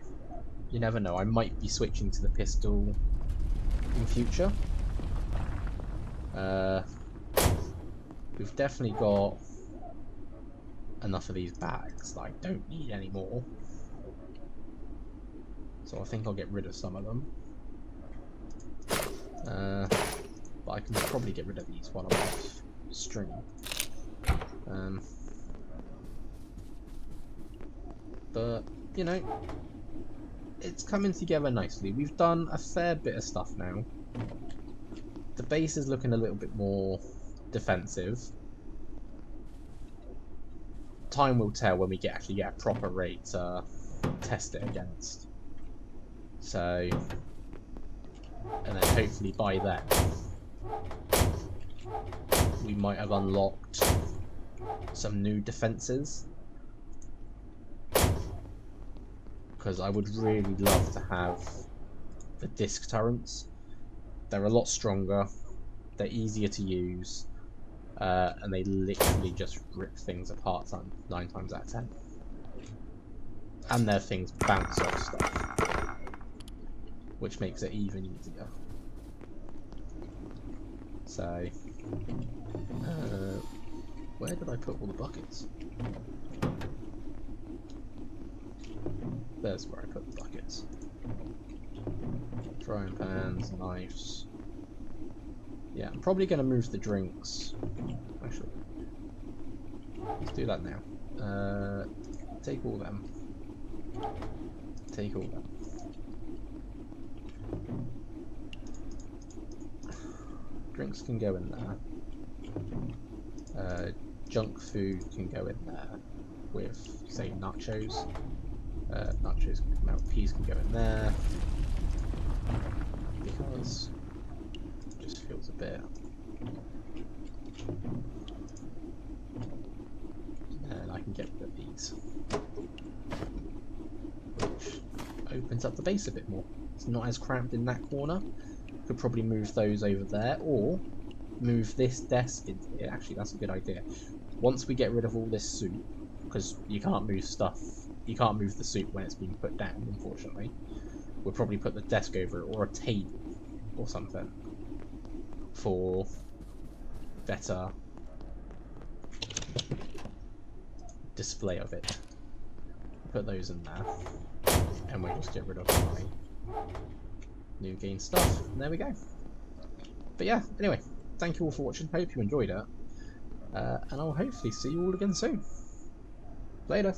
you never know, I might be switching to the pistol in future. We've definitely got enough of these bags that I don't need anymore. So I think I'll get rid of some of them. But I can probably get rid of these while I'm off stream. But, you know, it's coming together nicely. We've done a fair bit of stuff now. The base is looking a little bit more defensive. Time will tell when we actually get a proper raid to test it against. So, and then hopefully by then we might have unlocked some new defences, because I would really love to have the disc turrets. They're a lot stronger, they're easier to use, and they literally just rip things apart 9 times out of 10. And their things bounce off stuff, which makes it even easier. So, where did I put all the buckets? There's where I put the buckets. Frying pans, knives. Yeah, I'm probably going to move the drinks. Actually, let's do that now. Take all them. Take all them. Drinks can go in there. Junk food can go in there with, say, nachos. Nachos can come out. Peas can go in there. Because it just feels a bit. And I can get rid of these, which opens up the base a bit more. It's not as cramped in that corner. Could probably move those over there, or move this desk into here. Actually, that's a good idea. Once we get rid of all this soup, because you can't move stuff, you can't move the soup when it's being put down, unfortunately. We'll probably put the desk over it, or a table, or something, for better display of it. Put those in there, and we'll just get rid of my new game stuff, and there we go. But yeah, anyway, thank you all for watching, hope you enjoyed it, and I'll hopefully see you all again soon. Later.